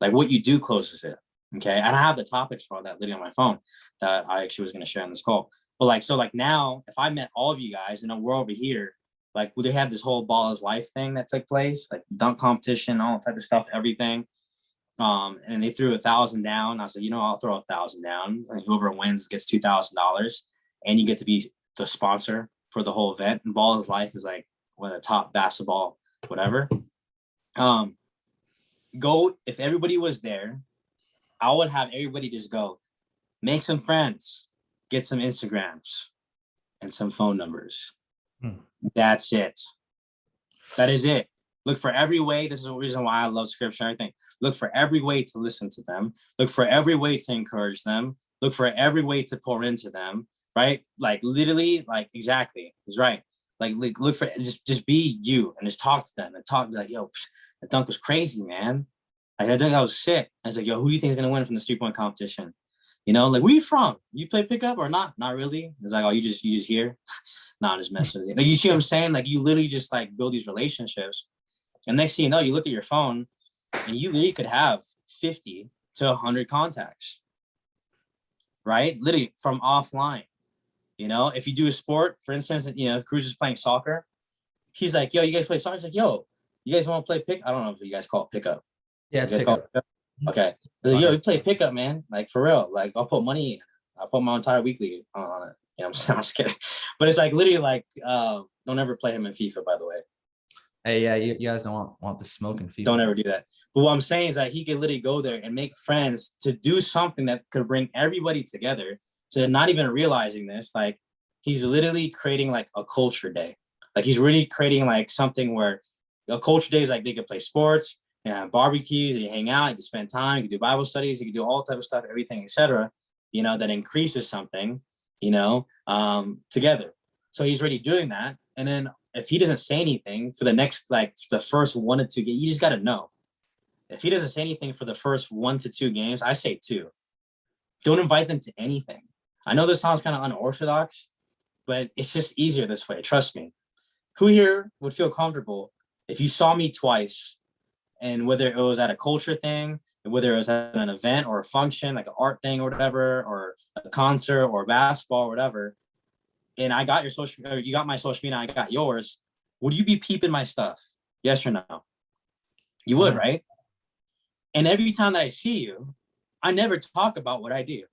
Like what you do closes it. Okay. And I have the topics for all that literally on my phone that I actually was going to share on this call. But like, so like now, if I met all of you guys and we're over here, like they have this whole Ball is Life thing that took place, like dunk competition, all type of stuff, everything. And they threw 1,000 down. I said, I'll throw 1,000 down, and whoever wins gets $2,000, and you get to be the sponsor for the whole event. And Ball is Life is like one of the top basketball, whatever. Go, if everybody was there, I would have everybody just go, make some friends, get some Instagrams and some phone numbers. That's it. That is it. Look for every way. This is the reason why I love scripture and everything. Look for every way to listen to them. Look for every way to encourage them. Look for every way to pour into them, right? Like literally, like exactly. He's right. Like look for, just be you and just talk to them and talk like, yo, that dunk was crazy, man. Like I think that was sick. I was like, yo, who do you think is gonna win from the 3-point competition? Like, where you from? You play pickup or not? Not really. It's like, oh, you just here? Nah, I'm just messing with you. Like, you see what I'm saying? Like, you literally just like build these relationships. And next thing you know, you look at your phone and you literally could have 50 to 100 contacts, right? Literally from offline. If you do a sport, for instance, Cruz is playing soccer. He's like, yo, you guys play soccer? He's like, yo, you guys want to play pick? I don't know if you guys call it pickup. Yeah, it's pickup. Okay. Like, yo, you play pickup, man. Like, for real. Like, I'll put money in. I'll put my entire weekly on it. I'm just kidding. But it's like literally like, don't ever play him in FIFA, by the way. Hey, yeah, you guys don't want the smoking FIFA. Don't ever do that. But what I'm saying is that he could literally go there and make friends to do something that could bring everybody together. So not even realizing this, like he's literally creating like a culture day. Like he's really creating like something where a culture day is like they could play sports and have barbecues, and you hang out, you can spend time, you can do Bible studies, you can do all type of stuff, everything, etc. That increases something, together. So he's already doing that. And then if he doesn't say anything for the next, like the first 1 to 2 games, you just got to know. If he doesn't say anything for the first 1 to 2 games, I say 2. Don't invite them to anything. I know this sounds kind of unorthodox, but it's just easier this way. Trust me. Who here would feel comfortable if you saw me twice, and whether it was at a culture thing, whether it was at an event or a function, like an art thing or whatever, or a concert or basketball or whatever, and I got your social, or you got my social media, I got yours, would you be peeping my stuff? Yes or no? You would, right? And every time that I see you, I never talk about what I do.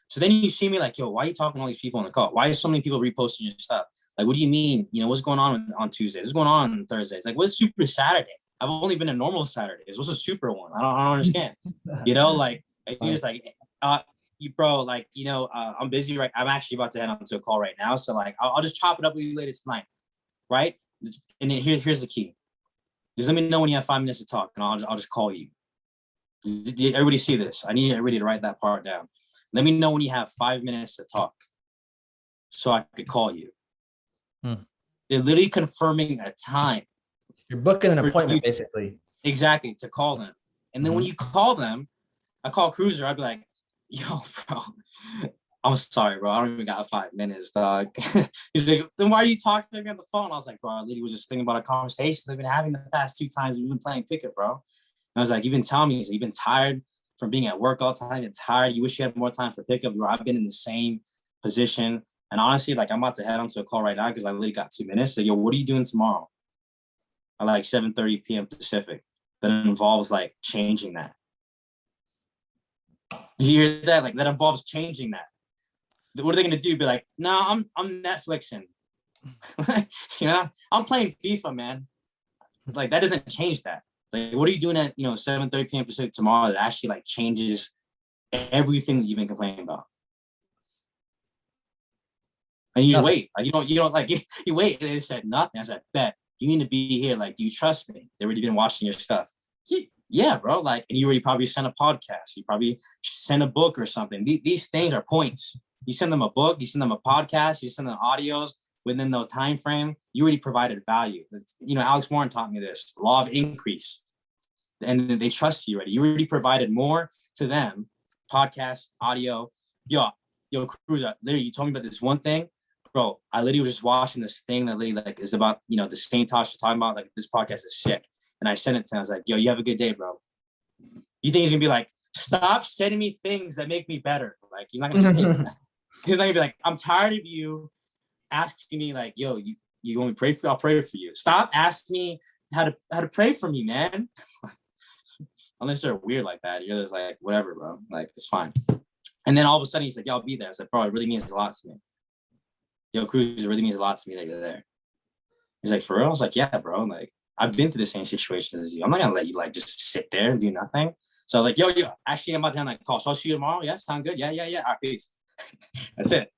So then you see me like, yo, why are you talking to all these people on the call? Why are so many people reposting your stuff? Like, what do you mean? What's going on Tuesdays? What's going on Thursdays? Like, what's Super Saturday? I've only been to normal Saturdays. What's a super one? I don't understand. Like, you're just like, bro, like, I'm busy, right? I'm actually about to head onto a call right now. So like, I'll just chop it up with you later tonight. Right. And then here's the key. Just let me know when you have 5 minutes to talk, and I'll just call you. Everybody see this? I need everybody to write that part down. Let me know when you have 5 minutes to talk, so I could call you. They're literally confirming a time. You're booking an appointment, basically. Exactly, to call them. And then when you call them, I call Cruiser. I'd be like, yo, bro, I'm sorry, bro. I don't even got 5 minutes, dog. He's like, then why are you talking to me on the phone? I was like, bro, our lady was just thinking about a conversation they've been having the past 2 times we've been playing pickup, bro. And I was like, you've been telling me, so you've been tired from being at work all the time. You're tired. You wish you had more time for pickup. Bro, I've been in the same position. And honestly, like, I'm about to head onto a call right now because I literally got 2 minutes. So, yo, what are you doing tomorrow? At like 7:30 p.m. Pacific. That involves like changing that. Did you hear that? Like, that involves changing that. What are they gonna do? Be like, no, I'm Netflixing. I'm playing FIFA, man. Like, that doesn't change that. Like, what are you doing at 7:30 p.m. Pacific tomorrow that actually like changes everything that you've been complaining about? And you just wait. Like, you don't like you wait. And they said nothing. I said, bet. You need to be here. Like, do you trust me? They already been watching your stuff. Yeah, bro. Like, and you already probably sent a podcast. You probably sent a book or something. These things are points. You send them a book, you send them a podcast, you send them audios within those time frame. You already provided value. Alex Warren taught me this law of increase, and they trust you already. You already provided more to them. Podcast, audio. Yo, Cruiser. Literally, you told me about this one thing. Bro, I literally was just watching this thing that literally like is about, the same Tasha talking about, like, this podcast is sick. And I sent it to him. I was like, yo, you have a good day, bro. You think he's gonna be like, stop sending me things that make me better? Like, he's not gonna say that. He's not gonna be like, I'm tired of you asking me like, yo, you want me to pray for you? I'll pray for you. Stop asking me how to pray for me, man. unless they're weird like that. You're just like, whatever, bro. Like, it's fine. And then all of a sudden he's like, yo, I'll be there. I said, bro, it really means a lot to me. Yo, Cruz, it really means a lot to me that you're there. He's like, for real? I was like, yeah, bro. Like, I've been through the same situations as you. I'm not gonna let you like just sit there and do nothing. So like, yo, actually, I'm about to have that call. So I'll see you tomorrow. Yeah, sound good. Yeah. All right, peace. That's it.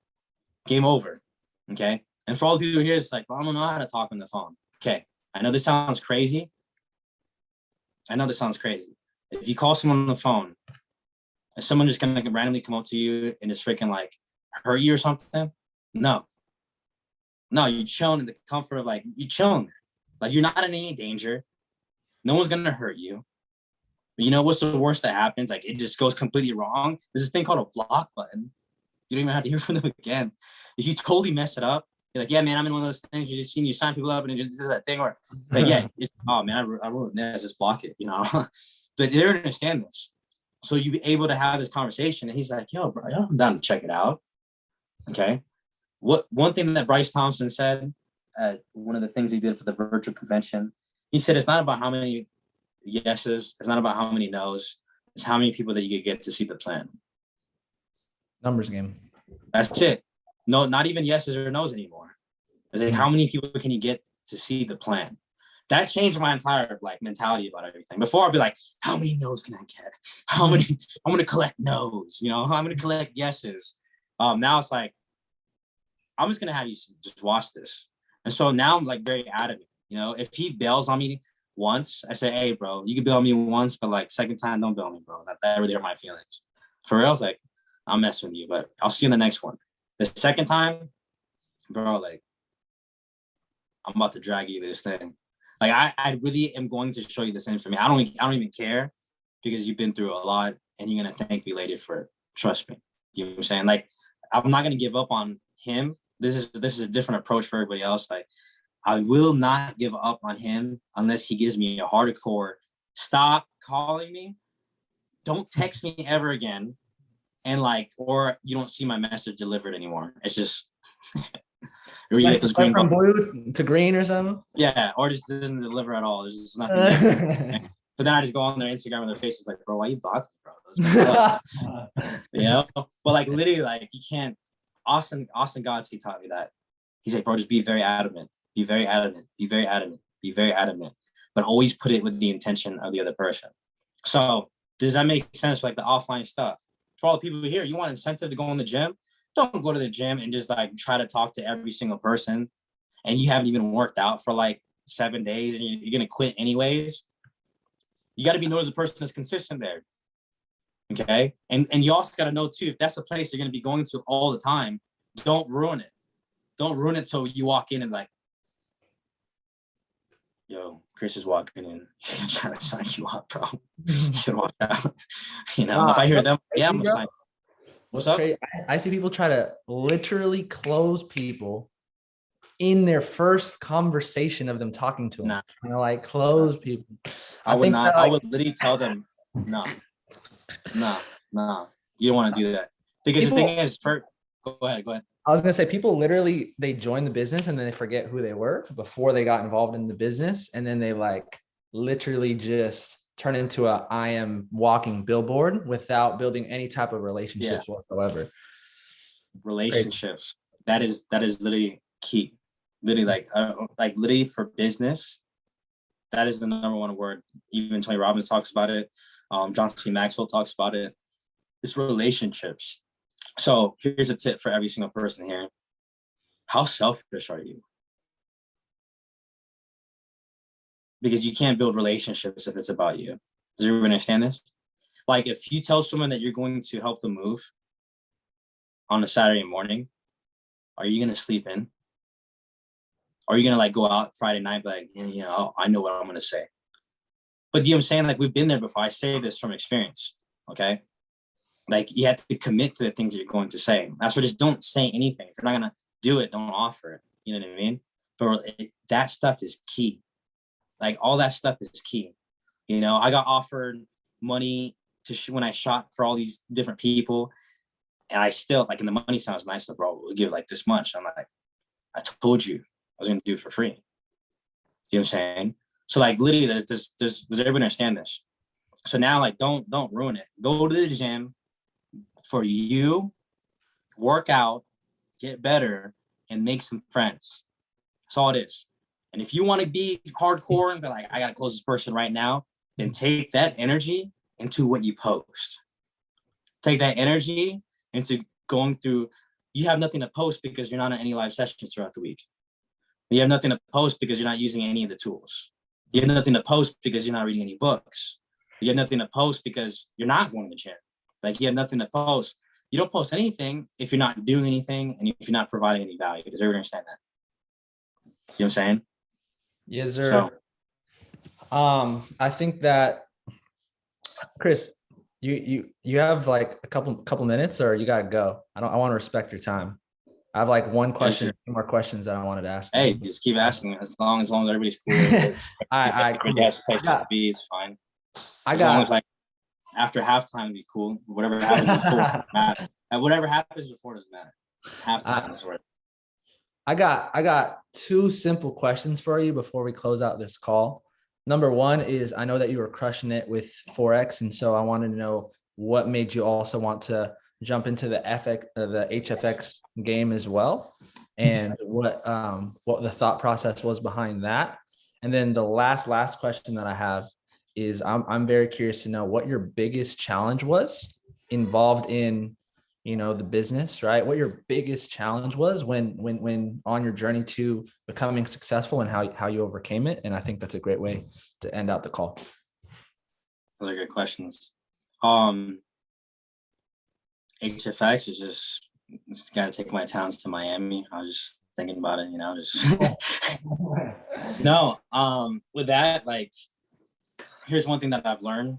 Game over. Okay. And for all the people here, it's like, well, I don't know how to talk on the phone. Okay. I know this sounds crazy. If you call someone on the phone, is someone just gonna randomly come up to you and just freaking like hurt you or something? No, you're chilling in the comfort of like, you're chilling. Like, you're not in any danger. No one's gonna hurt you. But you know what's the worst that happens? Like, it just goes completely wrong. There's this thing called a block button. You don't even have to hear from them again. If you totally mess it up, you're like, yeah, man, I'm in one of those things. You just you sign people up and it just does that thing. Or like, yeah, oh man, I ruined this. Just block it, you know. But they don't understand this. So you be able to have this conversation, and he's like, yo, bro, I'm down to check it out. Okay. One thing that Bryce Thompson said at one of the things he did for the virtual convention, he said it's not about how many yeses, it's not about how many no's, it's how many people that you could get to see the plan. Numbers game. That's it. No, not even yeses or no's anymore. It's like, how many people can you get to see the plan? That changed my entire like mentality about everything. Before I'd be like, how many no's can I get? How many? I'm gonna collect no's, you know, I'm gonna collect yeses. Now it's like, I'm just gonna have you just watch this. And so now I'm like very adamant, you know, if he bails on me once, I say, hey bro, you can bail on me once, but like second time, don't bail on me, bro. That really hurt my feelings. For real, I was like, I'll mess with you, but I'll see you in the next one. The second time, bro, like, I'm about to drag you this thing. Like, I really am going to show you this information. I don't even care, because you've been through a lot and you're gonna thank me later for it. Trust me. You know what I'm saying? Like, I'm not gonna give up on him. This is a different approach for everybody else. Like, I will not give up on him unless he gives me a hardcore stop calling me. Don't text me ever again. And like, or you don't see my message delivered anymore. It's just or you Like get this green from blue to green or something. Yeah, or just doesn't deliver at all. There's just nothing there. But then I just go on their Instagram and their face is like, bro, why you blocked me, bro? That's messed up. You know? But like, literally, like, you can't. Austin Godsey taught me that. He's like, bro, just be very adamant. Be very adamant. Be very adamant. Be very adamant. But always put it with the intention of the other person. So does that make sense? Like the offline stuff. For all the people here, you want incentive to go in the gym? Don't go to the gym and just like try to talk to every single person, and you haven't even worked out for like 7 days and you're gonna quit anyways. You got to be known as a person that's consistent there. Okay. And you also got to know too, if that's the place you're going to be going to all the time, don't ruin it. Don't ruin it so you walk in and like, yo, Chris is walking in. He's gonna try to sign you up, bro. You should walk out. You know, if I hear them, yeah, I'm gonna sign. What's up? I see people try to literally close people in their first conversation of them talking to them. Nah. You know, like close people. I would not. I would literally tell them, no. You don't want to do that. Because the thing is, go ahead. I was gonna say, people literally, they join the business and then they forget who they were before they got involved in the business, and then they like literally just turn into a I am walking billboard without building any type of relationships whatsoever. Relationships. That is literally key. Literally, like literally for business, that is the number one word. Even Tony Robbins talks about it. John C. Maxwell talks about it. It's relationships. So here's a tip for every single person here. How selfish are you? Because you can't build relationships if it's about you. Does everyone understand this? Like, if you tell someone that you're going to help them move on a Saturday morning, are you going to sleep in? Or are you going to like go out Friday night, like, you know, I know what I'm going to say. But you know what I'm saying? Like, we've been there before. I say this from experience, okay? Like, you have to commit to the things you're going to say. That's why just don't say anything. If you're not going to do it, don't offer it. You know what I mean? But that stuff is key. Like, all that stuff is key. You know, I got offered money to when I shot for all these different people. And I still, like, and the money sounds nice, so bro, we'll give like this much. I'm like, I told you I was going to do it for free. You know what I'm saying? So like, literally, does everybody understand this? So now, like, don't ruin it. Go to the gym for you, work out, get better, and make some friends. That's all it is. And if you want to be hardcore and be like, I gotta close this person right now, then take that energy into what you post. Take that energy into going through. You have nothing to post because you're not in any live sessions throughout the week. You have nothing to post because you're not using any of the tools. You have nothing to post because you're not reading any books. You have nothing to post because you're not going to the gym. Like, you have nothing to post. You don't post anything if you're not doing anything and if you're not providing any value. Does everyone understand that? You know what I'm saying? Yes, sir. So, I think that, Chris, you have like a couple minutes, or you gotta go. I want to respect your time. I have like one question or two more questions that I wanted to ask. Hey, just keep asking. As long as everybody's cool. Everybody has places to be, it's fine. As long as, like, after halftime would be cool. Whatever happens before matter. Whatever happens before doesn't matter. Halftime is where. I got two simple questions for you before we close out this call. Number one is, I know that you were crushing it with Forex, and so I wanted to know what made you also want to jump into the HFX game as well, and what the thought process was behind that. And then the last question that I have is, I'm very curious to know what your biggest challenge was involved in, the business, right? What your biggest challenge was when on your journey to becoming successful, and how you overcame it. And I think that's a great way to end out the call. Those are good questions. HFX is just got to take my talents to Miami. I was just thinking about it, just no. With that, like, here's one thing that I've learned.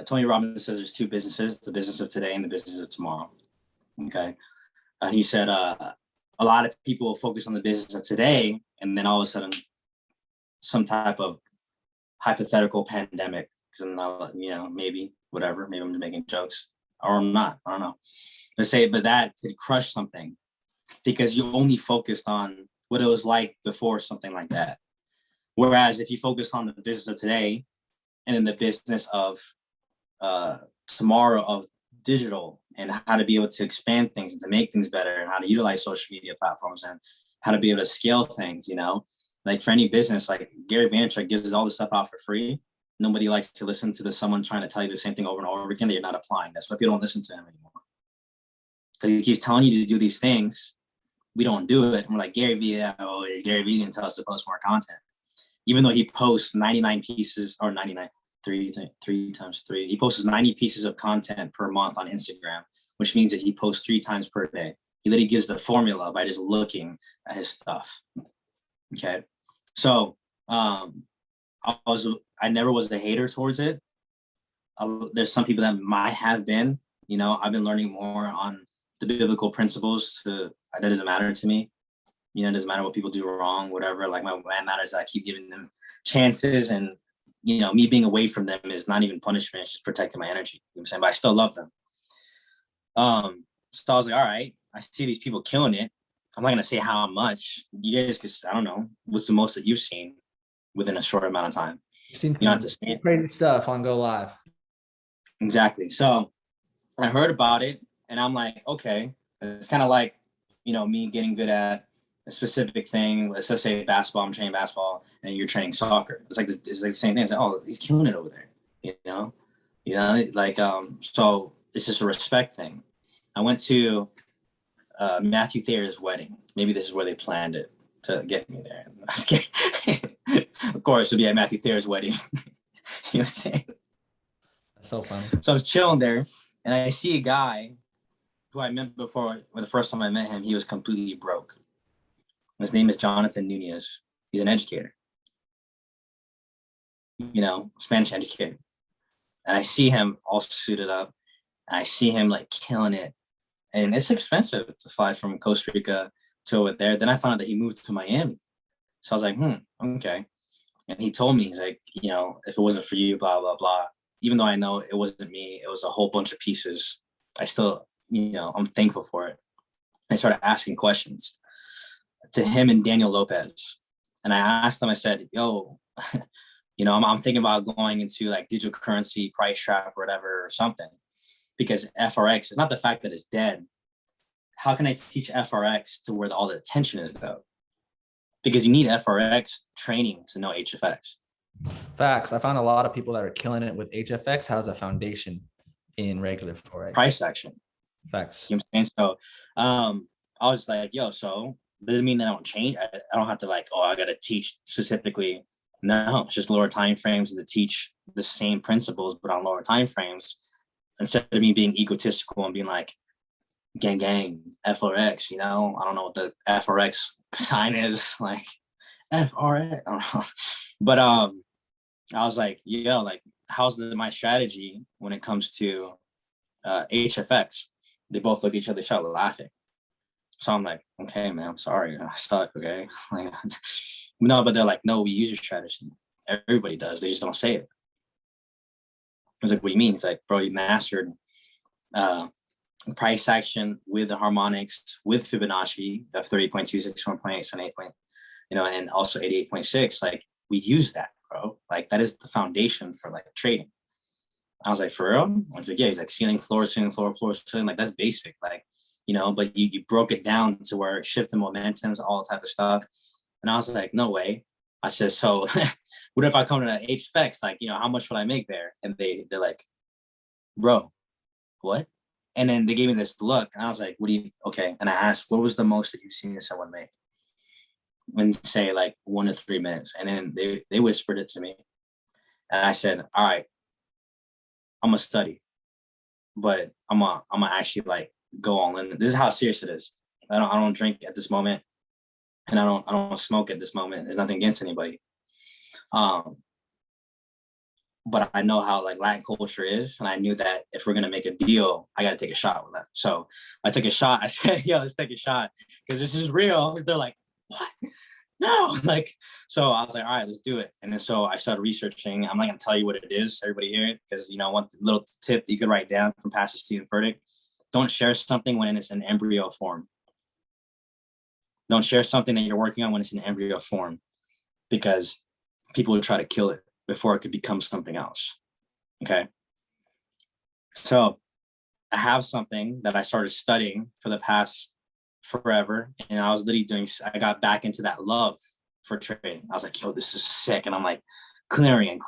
Tony Robbins says there's two businesses: the business of today and the business of tomorrow. Okay. And he said, a lot of people will focus on the business of today, and then all of a sudden some type of hypothetical pandemic, maybe whatever, maybe I'm just making jokes, or I'm not, I don't know. Let's say, but that could crush something because you only focused on what it was like before something like that. Whereas if you focus on the business of today and in the business of tomorrow, of digital, and how to be able to expand things and to make things better, and how to utilize social media platforms, and how to be able to scale things, like for any business, like Gary Vaynerchuk gives all this stuff out for free. Nobody likes to listen to someone trying to tell you the same thing over and over again that you're not applying. That's why people don't listen to him anymore, because he keeps telling you to do these things. We don't do it. And we're like, Gary V's gonna tell us to post more content, even though he posts 99 pieces, or 99, three times three. He posts 90 pieces of content per month on Instagram, which means that he posts 3 times per day. He literally gives the formula by just looking at his stuff. Okay. So I never was a hater towards it. There's some people that might have been, I've been learning more on the biblical principles that doesn't matter to me. It doesn't matter what people do wrong, whatever. Like, my matters that I keep giving them chances, and me being away from them is not even punishment. It's just protecting my energy. You know what I'm saying? But I still love them. So I was like, all right, I see these people killing it. I'm not going to say how much. You guys, because I don't know, what's the most that you've seen within a short amount of time? You've seen some crazy stuff on Go Live. Exactly. So I heard about it, and I'm like, okay, it's kind of like, me getting good at a specific thing. Let's just say basketball. I'm training basketball, and you're training soccer. It's like the same thing. It's like, oh, he's killing it over there. So it's just a respect thing. I went to Matthew Thayer's wedding. Maybe this is where they planned it to get me there. Of course, it'll be at Matthew Thayer's wedding. You know what I'm saying? That's so funny. So I was chilling there, and I see a guy who I met before. When the first time I met him, he was completely broke. His name is Jonathan Nunez. He's an educator, Spanish educator. And I see him all suited up, and I see him like killing it. And it's expensive to fly from Costa Rica to over there. Then I found out that he moved to Miami. So I was like, okay. And he told me, he's like, if it wasn't for you, blah, blah, blah. Even though I know it wasn't me, it was a whole bunch of pieces. I still, I'm thankful for it. I started asking questions to him and Daniel Lopez. And I asked him, I said, yo, You know, I'm thinking about going into like digital currency, price trap, or whatever, or something, because FRX is not the fact that it's dead. How can I teach FRX to where all the attention is though? Because you need FRX training to know HFX. Facts. I found a lot of people that are killing it with HFX has a foundation in regular forex. Price action. Facts. You know what I'm saying? So I was like, yo, so doesn't mean that I don't change. I don't have to like, oh, I gotta teach specifically. No, it's just lower time frames to teach the same principles, but on lower time frames, instead of me being egotistical and being like, gang, FRX, you know, I don't know what the FRX sign is, like FRX, I don't know. But I was like, yo, like, how's my strategy when it comes to HFX? They both look at each other, start laughing. So I'm like, okay, man, I'm sorry, I suck, okay? Like, no, but they're like, no, we use your strategy. Everybody does. They just don't say it. I was like, what do you mean? It's like, bro, you mastered price action with the harmonics, with Fibonacci of 30.26, 1.8, you know, and also 88.6. Like, we use that, bro. Like, that is the foundation for like trading. I was like, for real? I was like, yeah. He's like, ceiling, floor, ceiling, floor, floor, ceiling. Like, that's basic. Like, you know, but you broke it down to where shift and momentums, all type of stuff. And I was like, no way. I said, so what if I come to HFX? Like, you know, how much would I make there? And they're like, bro, what? And then they gave me this look, and I was like, what do you, okay. And I asked, what was the most that you've seen someone make? When say like 1 to 3 minutes. And then they whispered it to me. And I said, all right, I'm gonna study, but I'm gonna actually like go all in. This is how serious it is. I don't drink at this moment, and I don't smoke at this moment. There's nothing against anybody. But I know how like Latin culture is, and I knew that if we're gonna make a deal, I gotta take a shot with that. So I took a shot. I said, "Yo, let's take a shot because this is real." They're like, "What? No!" Like, so I was like, "All right, let's do it." And then so I started researching. I'm not gonna tell you what it is. Everybody hear it because you know one little tip that you could write down from Pastor Stephen Furtick: don't share something when it's in embryo form. Don't share something that you're working on when it's in embryo form, because people will try to kill it before it could become something else. Okay. So I have something that I started studying for the past forever. And I was literally I got back into that love for trading. I was like, yo, this is sick. And I'm like clearing.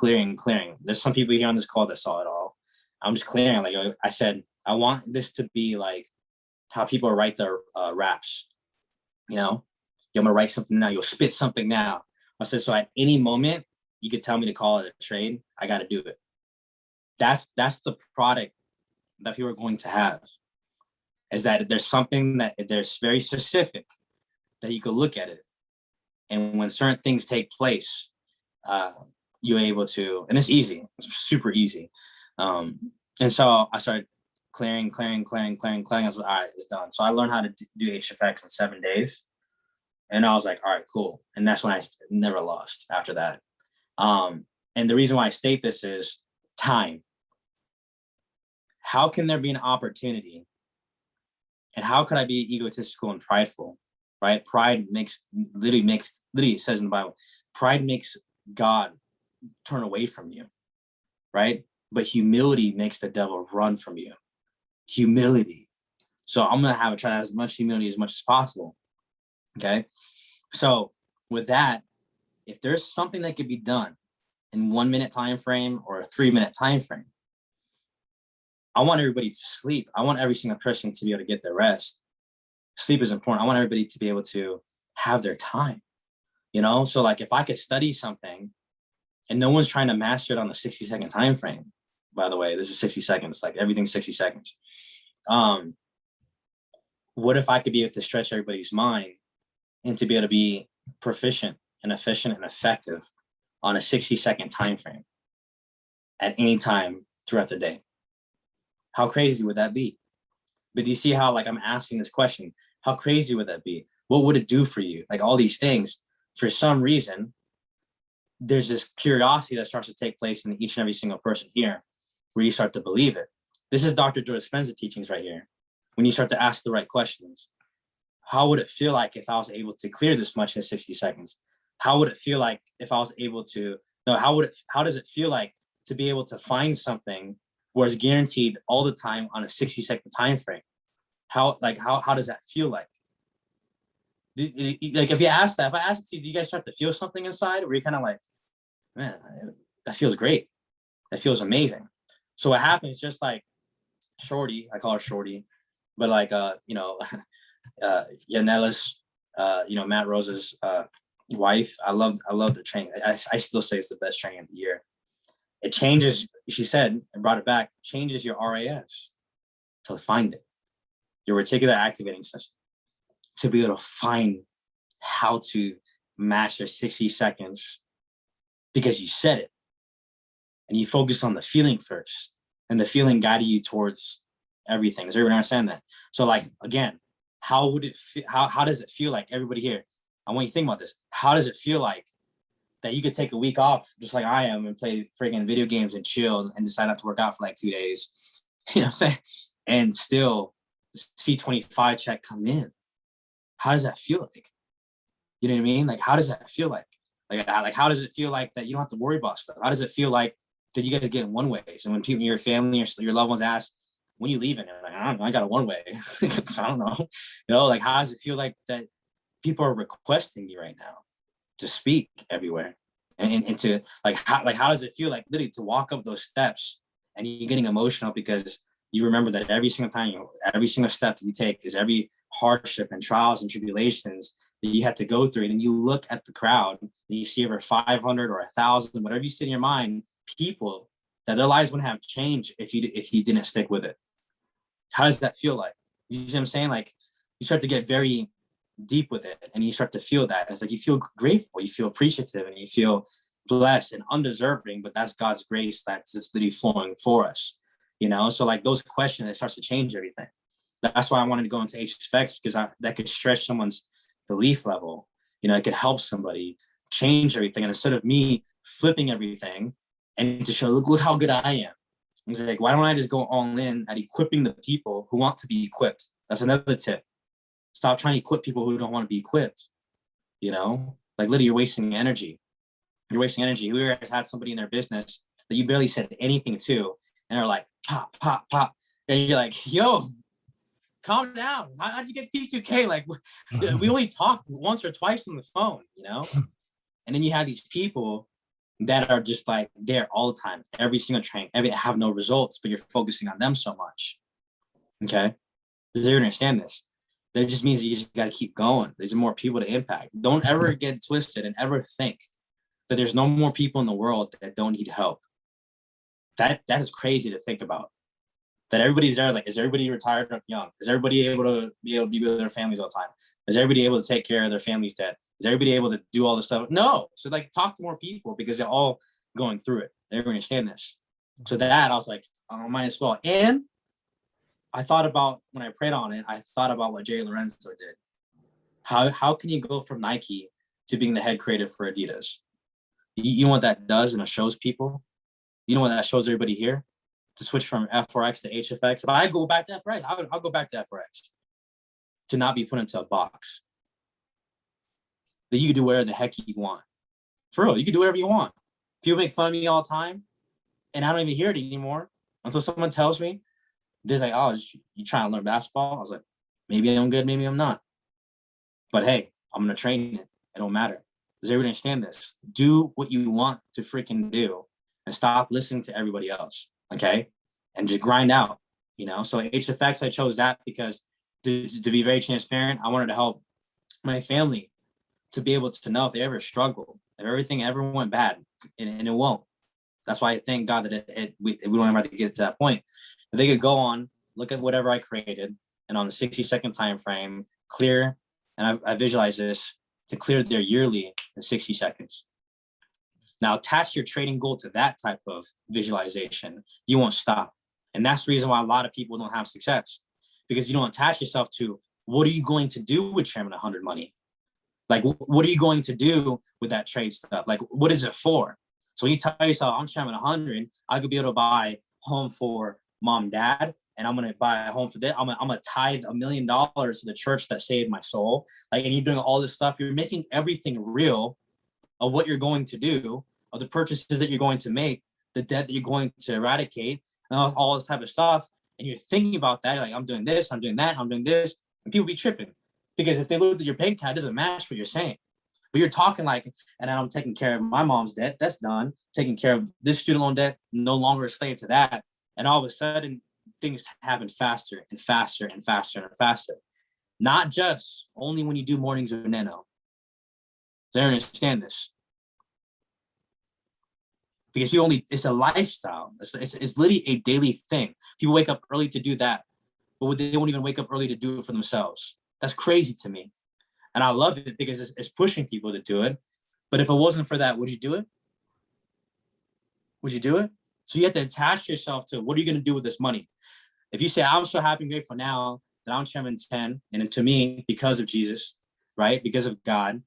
There's some people here on this call that saw it all. I'm just clearing. Like I said, I want this to be like how people write their raps. You know, I'm gonna write something now. You'll spit something now. I said, so at any moment, you could tell me to call it a trade. I got to do it. That's the product that people are going to have, is that there's something that there's very specific that you could look at it. And when certain things take place, you're able to, and it's easy. It's super easy. And so I started clearing. I was like, all right, it's done. So I learned how to do HFX in 7 days. And I was like, all right, cool. And that's when I never lost after that. And the reason why I state this is time. How can there be an opportunity? And how could I be egotistical and prideful? Right? Pride literally says in the Bible, pride makes God turn away from you. Right? But humility makes the devil run from you. Humility. So I'm gonna try to have as much humility as much as possible. Okay. So with that, if there's something that could be done in 1 minute time frame or a 3 minute time frame, I want everybody to sleep. I want every single person to be able to get their rest. Sleep is important. I want everybody to be able to have their time, you know? So like if I could study something and no one's trying to master it on the 60-second time frame, by the way, this is 60 seconds, like everything's 60 seconds. What if I could be able to stretch everybody's mind and to be able to be proficient and efficient and effective on a 60-second time frame at any time throughout the day? How crazy would that be? But do you see how like I'm asking this question? How crazy would that be? What would it do for you? Like all these things, for some reason, there's this curiosity that starts to take place in each and every single person here, where you start to believe it. This is Dr. Joe Dispenza teachings right here. When you start to ask the right questions, how would it feel like if I was able to clear this much in 60 seconds? How would it feel like if I was able to No, how does it feel like to be able to find something where it's guaranteed all the time on a 60-second time frame? How does that feel like? Like if I asked you, do you guys start to feel something inside where you're kind of like, man, that feels great. That feels amazing. So what happens, just like Shorty, I call her Shorty, but like, Yanela's, Matt Rose's wife. I love the training. I still say it's the best training of the year. It changes, she said, and brought it back, changes your RAS to find it, your reticular activating system, to be able to find how to master 60 seconds because you said it and you focus on the feeling first, and the feeling guided you towards everything. Does everyone understand that? So like, again, how does it feel like, everybody here? I want you to think about this. How does it feel like that you could take a week off just like I am and play freaking video games and chill and decide not to work out for like 2 days, you know what I'm saying? And still C25 check come in. How does that feel like? You know what I mean? Like, how does that feel like? Like how does it feel like that you don't have to worry about stuff? How does it feel like that you guys get in one ways? And when people, your family or your loved ones ask, when you leaving? You're like, I don't know, I got a one way. I don't know. You know, like, how does it feel like that people are requesting you right now to speak everywhere? And to how does it feel like literally to walk up those steps and you're getting emotional because you remember that every single time, every single step that you take is every hardship and trials and tribulations that you had to go through. And then you look at the crowd and you see over 500 or 1,000, whatever you see in your mind, people that their lives wouldn't have changed if you didn't stick with it. How does that feel like? You see what I'm saying? Like, you start to get very deep with it and you start to feel that. And it's like you feel grateful, you feel appreciative, and you feel blessed and undeserving, but that's God's grace that's just literally flowing for us. You know, so like those questions, it starts to change everything. That's why I wanted to go into HFX, because that could stretch someone's belief level. You know, it could help somebody change everything. And instead of me flipping everything and to show, look how good I am, it's like, why don't I just go all in at equipping the people who want to be equipped? That's another tip. Stop trying to equip people who don't want to be equipped. You know, like literally, you're wasting energy. You're wasting energy. Who has had somebody in their business that you barely said anything to, and they're like, pop, pop, pop. And you're like, yo, calm down. How'd you get P2K? Like, we only talked once or twice on the phone, you know? And then you have these people that are just like there all the time, every single train, have no results, but you're focusing on them so much. Okay? Does everyone understand this? That just means you just got to keep going. There's more people to impact. Don't ever get twisted and ever think that there's no more people in the world that don't need help. That is crazy to think about. That everybody's there. Like, is everybody retired or young? Is everybody able to be with their families all the time? Is everybody able to take care of their family's debt? Is everybody able to do all this stuff? No. So like, talk to more people because they're all going through it. They understand this. So that I was like, I might as well. And I thought about, when I prayed on it, I thought about what Jerry Lorenzo did. How can you go from Nike to being the head creative for Adidas? You know what that does, and it shows people. You know what that shows everybody here? To switch from F4X to HFX. If I go back to F4X, I'll go back to F4X. To not be put into a box. That you can do whatever the heck you want. For real, you can do whatever you want. People make fun of me all the time, and I don't even hear it anymore until someone tells me, they're like, oh, you trying to learn basketball? I was like, maybe I'm good, maybe I'm not. But hey, I'm going to train it. It don't matter. Does everybody understand this? Do what you want to freaking do and stop listening to everybody else. Okay, and just grind out, you know. So HFX, I chose that because to be very transparent, I wanted to help my family to be able to know if they ever struggle, if everything ever went bad, and it won't. That's why I thank God that we don't ever have to get to that point. That they could go on, look at whatever I created, and on the 60-second time frame, clear, and I visualize this to clear their yearly in 60 seconds. Now, attach your trading goal to that type of visualization. You won't stop. And that's the reason why a lot of people don't have success, because you don't attach yourself to what are you going to do with Chairman 100 money? Like, what are you going to do with that trade stuff? Like, what is it for? So when you tell yourself, I'm Chairman 100, I could be able to buy a home for mom and dad, and I'm going to buy a home for this. I'm going to tithe $1 million to the church that saved my soul. Like, and you're doing all this stuff. You're making everything real of what you're going to do of the purchases that you're going to make, the debt that you're going to eradicate, and all this type of stuff. And you're thinking about that, like, I'm doing this, I'm doing that, I'm doing this, and people be tripping. Because if they look at your bank account, it doesn't match what you're saying. But you're talking like, and I'm taking care of my mom's debt, that's done. Taking care of this student loan debt, no longer a slave to that. And all of a sudden, things happen faster and faster and faster and faster. Not just only when you do mornings or nano. They understand this. Because people only, it's a lifestyle. It's literally a daily thing. People wake up early to do that, but they won't even wake up early to do it for themselves. That's crazy to me. And I love it because it's pushing people to do it. But if it wasn't for that, would you do it? Would you do it? So you have to attach yourself to, what are you going to do with this money? If you say, I'm so happy and grateful now that I'm chairman 10, and to me, because of Jesus, right? Because of God,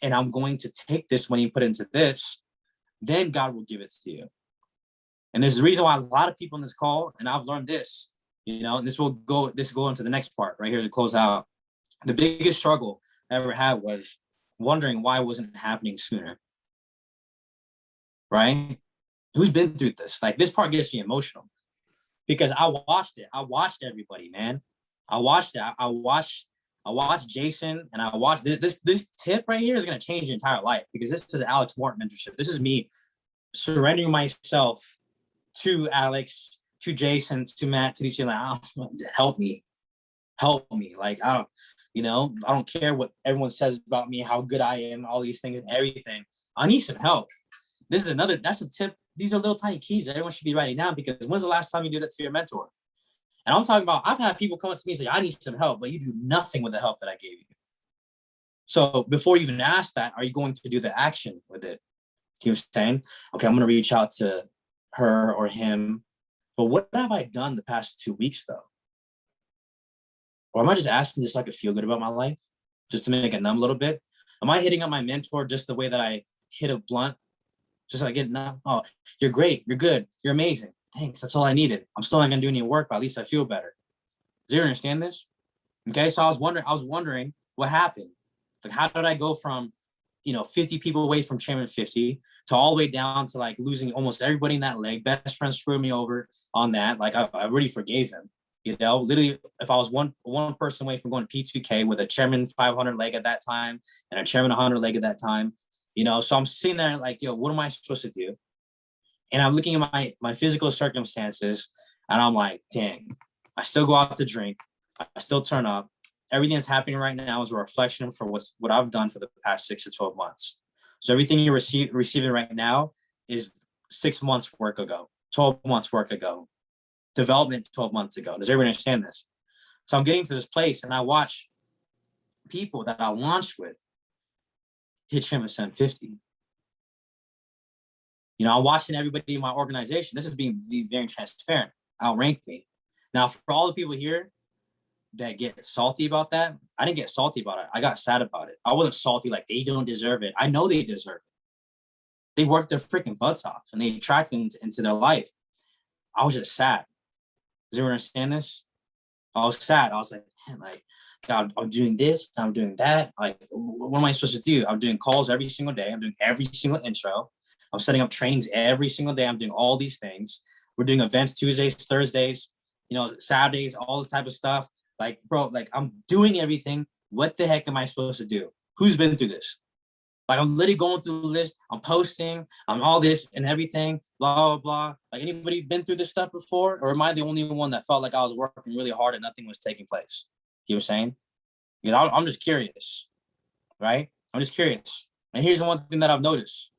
and I'm going to take this money and put it into this, then God will give it to you. And there's a reason why a lot of people in this call, and I've learned this, and this will go into the next part right here to close out. The biggest struggle I ever had was wondering why it wasn't happening sooner. Right? Who's been through this? Like, this part gets me emotional because I watched it. I watched everybody, man. I watched it. I watched Jason, and I watched this tip right here is going to change your entire life, because this is Alex Morton mentorship. This is me surrendering myself to Alex, to Jason, to Matt, to these people. Like, oh, help me. Like, I don't care what everyone says about me, how good I am, all these things and everything. I need some help. That's a tip. These are little tiny keys that everyone should be writing down, because when's the last time you did that to your mentor? And I'm talking about, I've had people come up to me and say, I need some help, but you do nothing with the help that I gave you. So before you even ask that, are you going to do the action with it? He was saying, okay, I'm going to reach out to her or him, but what have I done the past 2 weeks though? Or am I just asking just so I could feel good about my life, just to make it numb a little bit? Am I hitting up my mentor just the way that I hit a blunt? Just like, get numb? Oh, you're great, you're good, you're amazing. Thanks, that's all I needed. I'm still not gonna do any work, but at least I feel better. Do you understand this? Okay, so I was wondering what happened. Like, how did I go from, 50 people away from Chairman 50 to all the way down to like losing almost everybody in that leg? Best friend screwed me over on that. Like, I really forgave him. Literally, if I was one person away from going to P2K with a Chairman 500 leg at that time and a Chairman 100 leg at that time, so I'm sitting there like, what am I supposed to do? And I'm looking at my physical circumstances, and I'm like, dang, I still go out to drink. I still turn up. Everything that's happening right now is a reflection for what I've done for the past 6 to 12 months. So everything you're receiving right now is 6 months work ago, 12 months work ago, development 12 months ago. Does everyone understand this? So I'm getting to this place, and I watch people that I launched with hit Chairman 750. I'm watching everybody in my organization. This is being very transparent. Outrank me. Now, for all the people here that get salty about that, I didn't get salty about it. I got sad about it. I wasn't salty like they don't deserve it. I know they deserve it. They worked their freaking butts off, and they attracted into their life. I was just sad. Does everyone understand this? I was sad. I was like, man, like, God, I'm doing this, I'm doing that. Like, what am I supposed to do? I'm doing calls every single day. I'm doing every single intro. I'm setting up trainings every single day. I'm doing all these things. We're doing events Tuesdays, Thursdays, Saturdays, all this type of stuff. Like, bro, like, I'm doing everything. What the heck am I supposed to do? Who's been through this? Like, I'm literally going through the list. I'm posting. I'm all this and everything, blah, blah, blah. Like, anybody been through this stuff before? Or am I the only one that felt like I was working really hard and nothing was taking place? You know what I'm saying? I'm just curious, right? I'm just curious. And here's the one thing that I've noticed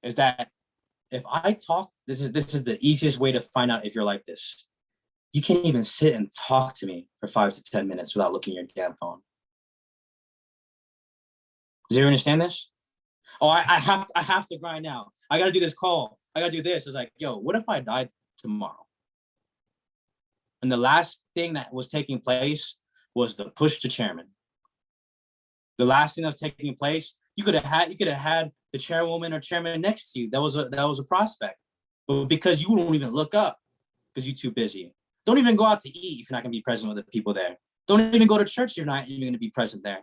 is that if I talk, this is the easiest way to find out if you're like this. You can't even sit and talk to me for 5 to 10 minutes without looking at your damn phone. Does everyone understand this? Oh, I have to grind now. I got to do this call. I got to do this. It's like, yo, what if I died tomorrow? And the last thing that was taking place was the push to chairman. The last thing that was taking place, you could have had the chairwoman or chairman next to you. That was a prospect. But because you don't even look up because you're too busy. Don't even go out to eat if you're not going to be present with the people there. Don't even go to church if you're not even going to be present there.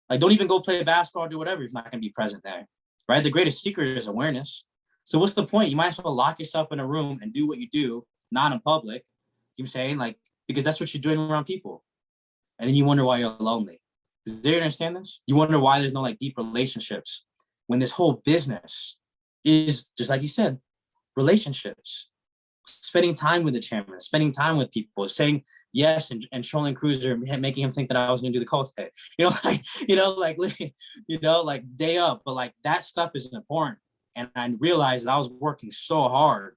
Like, don't even go play basketball or do whatever if you're not going to be present there. right? The greatest secret is awareness. So what's the point? You might as well lock yourself in a room and do what you do, not in public. You know what I'm saying? Like, because that's what you're doing around people. And then you wonder why you're lonely. Do you understand this? You wonder why there's no like deep relationships when this whole business is, just like you said, relationships, spending time with the chairman, spending time with people, saying yes and trolling Cruiser, making him think that I was going to do the call today. Like day up. But like that stuff is important. And I realized that I was working so hard,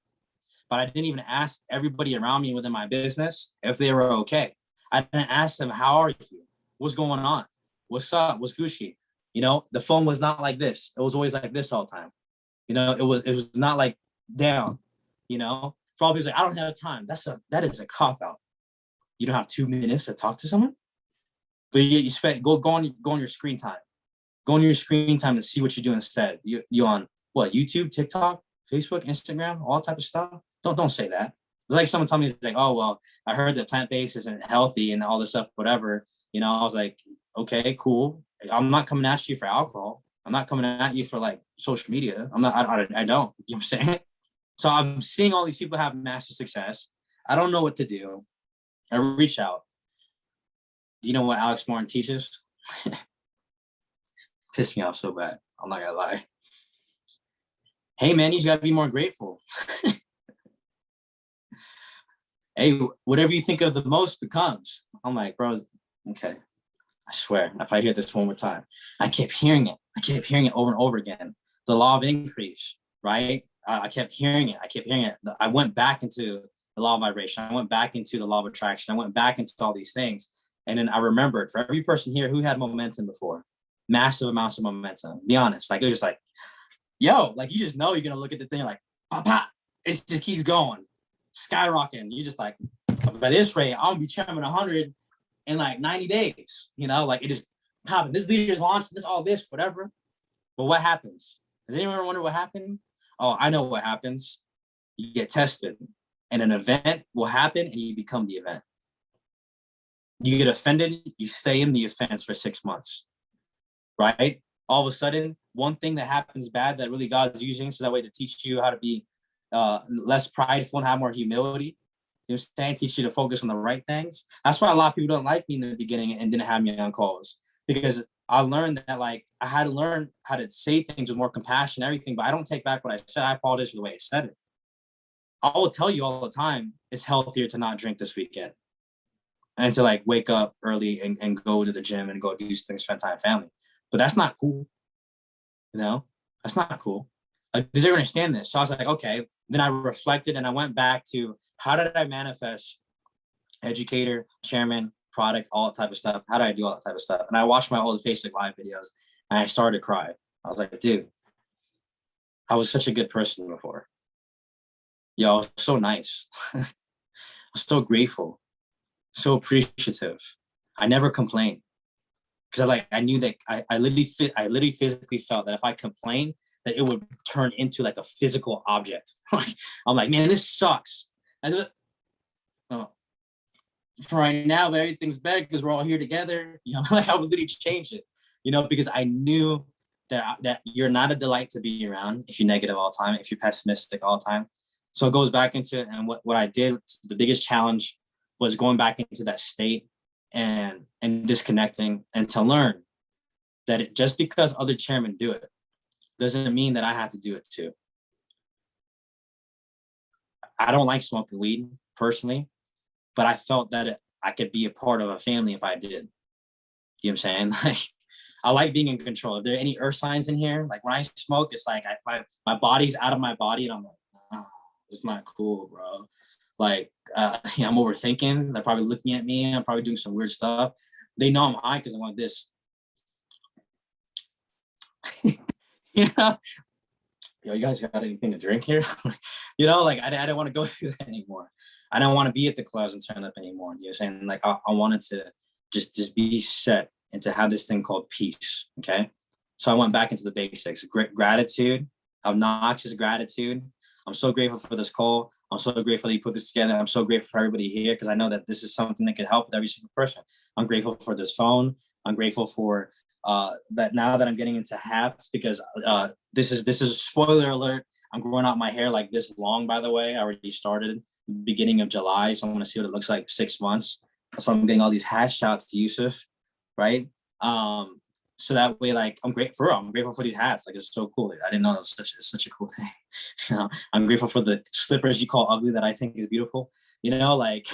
but I didn't even ask everybody around me within my business if they were okay. I didn't ask them, how are you? What's going on? What's up? What's Gucci? The phone was not like this. It was always like this all the time. It was not like down, for all people like, I don't have time. That is a cop out. You don't have 2 minutes to talk to someone, but you spend go on your screen time. Go on your screen time and see what you do instead. You on what? YouTube, TikTok, Facebook, Instagram, all type of stuff. Don't say that. It's like someone told me, it's like, oh well, I heard that plant-based isn't healthy and all this stuff, whatever. I was like, okay, cool. I'm not coming at you for alcohol. I'm not coming at you for like social media. I don't. You know what I'm saying? So I'm seeing all these people have massive success. I don't know what to do. I reach out. Do you know what Alex Morton teaches? Pissed me off so bad. I'm not gonna lie. Hey man, you just gotta be more grateful. Hey, whatever you think of the most becomes. I'm like, bro, okay. I swear, if I hear this one more time, I kept hearing it. I kept hearing it over and over again. The law of increase, right? I kept hearing it. I went back into the law of vibration. I went back into the law of attraction. I went back into all these things. And then I remembered, for every person here who had momentum before, massive amounts of momentum, be honest. Like, it was just like, yo, like, you just know you're going to look at the thing like, pop, pop. It just keeps going, skyrocketing. You're just like, by this rate, I'm going to be chairman 100 in like 90 days. Like, it just happened. This leader's launched this, all this, whatever. But what happens? Does anyone wonder what happened? Oh, I know what happens. You get tested, and an event will happen, and you become the event. You get offended, you stay in the offense for 6 months, right? All of a sudden, one thing that happens bad that really God's using so that way to teach you how to be less prideful and have more humility. You know what I'm saying? Teach you to focus on the right things. That's why a lot of people don't like me in the beginning and didn't have me on calls, because I learned that like I had to learn how to say things with more compassion and everything, but I don't take back what I said. I apologize for the way I said it. I will tell you all the time, it's healthier to not drink this weekend and to like wake up early and go to the gym and go do things, spend time with family. But that's not cool. That's not cool. Like, does everyone understand this? So I was like, okay. Then I reflected and I went back to, how did I manifest educator, chairman, product, all that type of stuff? How do I do all that type of stuff? And I watched my old Facebook Live videos and I started to cry. I was like, dude, I was such a good person before. Yo, I was so nice. I was so grateful, so appreciative. I never complained. Because I knew that I literally physically felt that if I complained, that it would turn into like a physical object. I'm like, man, this sucks. For right now, but everything's better because we're all here together. Like I would literally change it, because I knew that you're not a delight to be around if you're negative all the time, if you're pessimistic all the time. So it goes back into, and what I did, the biggest challenge was going back into that state and disconnecting, and to learn that just because other chairmen do it doesn't mean that I have to do it too. I don't like smoking weed personally, but I felt that I could be a part of a family if I did. You know what I'm saying? Like, I like being in control. If there are any earth signs in here, like when I smoke, it's like my body's out of my body, and I'm like, oh, it's not cool, bro. Like, I'm overthinking. They're probably looking at me. I'm probably doing some weird stuff. They know I'm high because I'm like this. Yo, you guys got anything to drink here? Like I didn't want to go through that anymore. I don't want to be at the clubs and turn up anymore. You know what I'm saying? Like I wanted to just be set and to have this thing called peace. Okay. So I went back into the basics. Gratitude, obnoxious gratitude. I'm so grateful for this call. I'm so grateful that you put this together. I'm so grateful for everybody here because I know that this is something that could help with every single person. I'm grateful for this phone. I'm grateful for that now that I'm getting into hats, because this is spoiler alert. I'm growing out my hair like this long, by the way. I already started beginning of July, so I want to see what it looks like 6 months. That's why I'm getting all these hat shots to Yusuf, right? So that way, like, I'm grateful for these hats. Like, it's so cool. I didn't know it was such a cool thing. You know, I'm grateful for the slippers you call ugly that I think is beautiful. You know, like,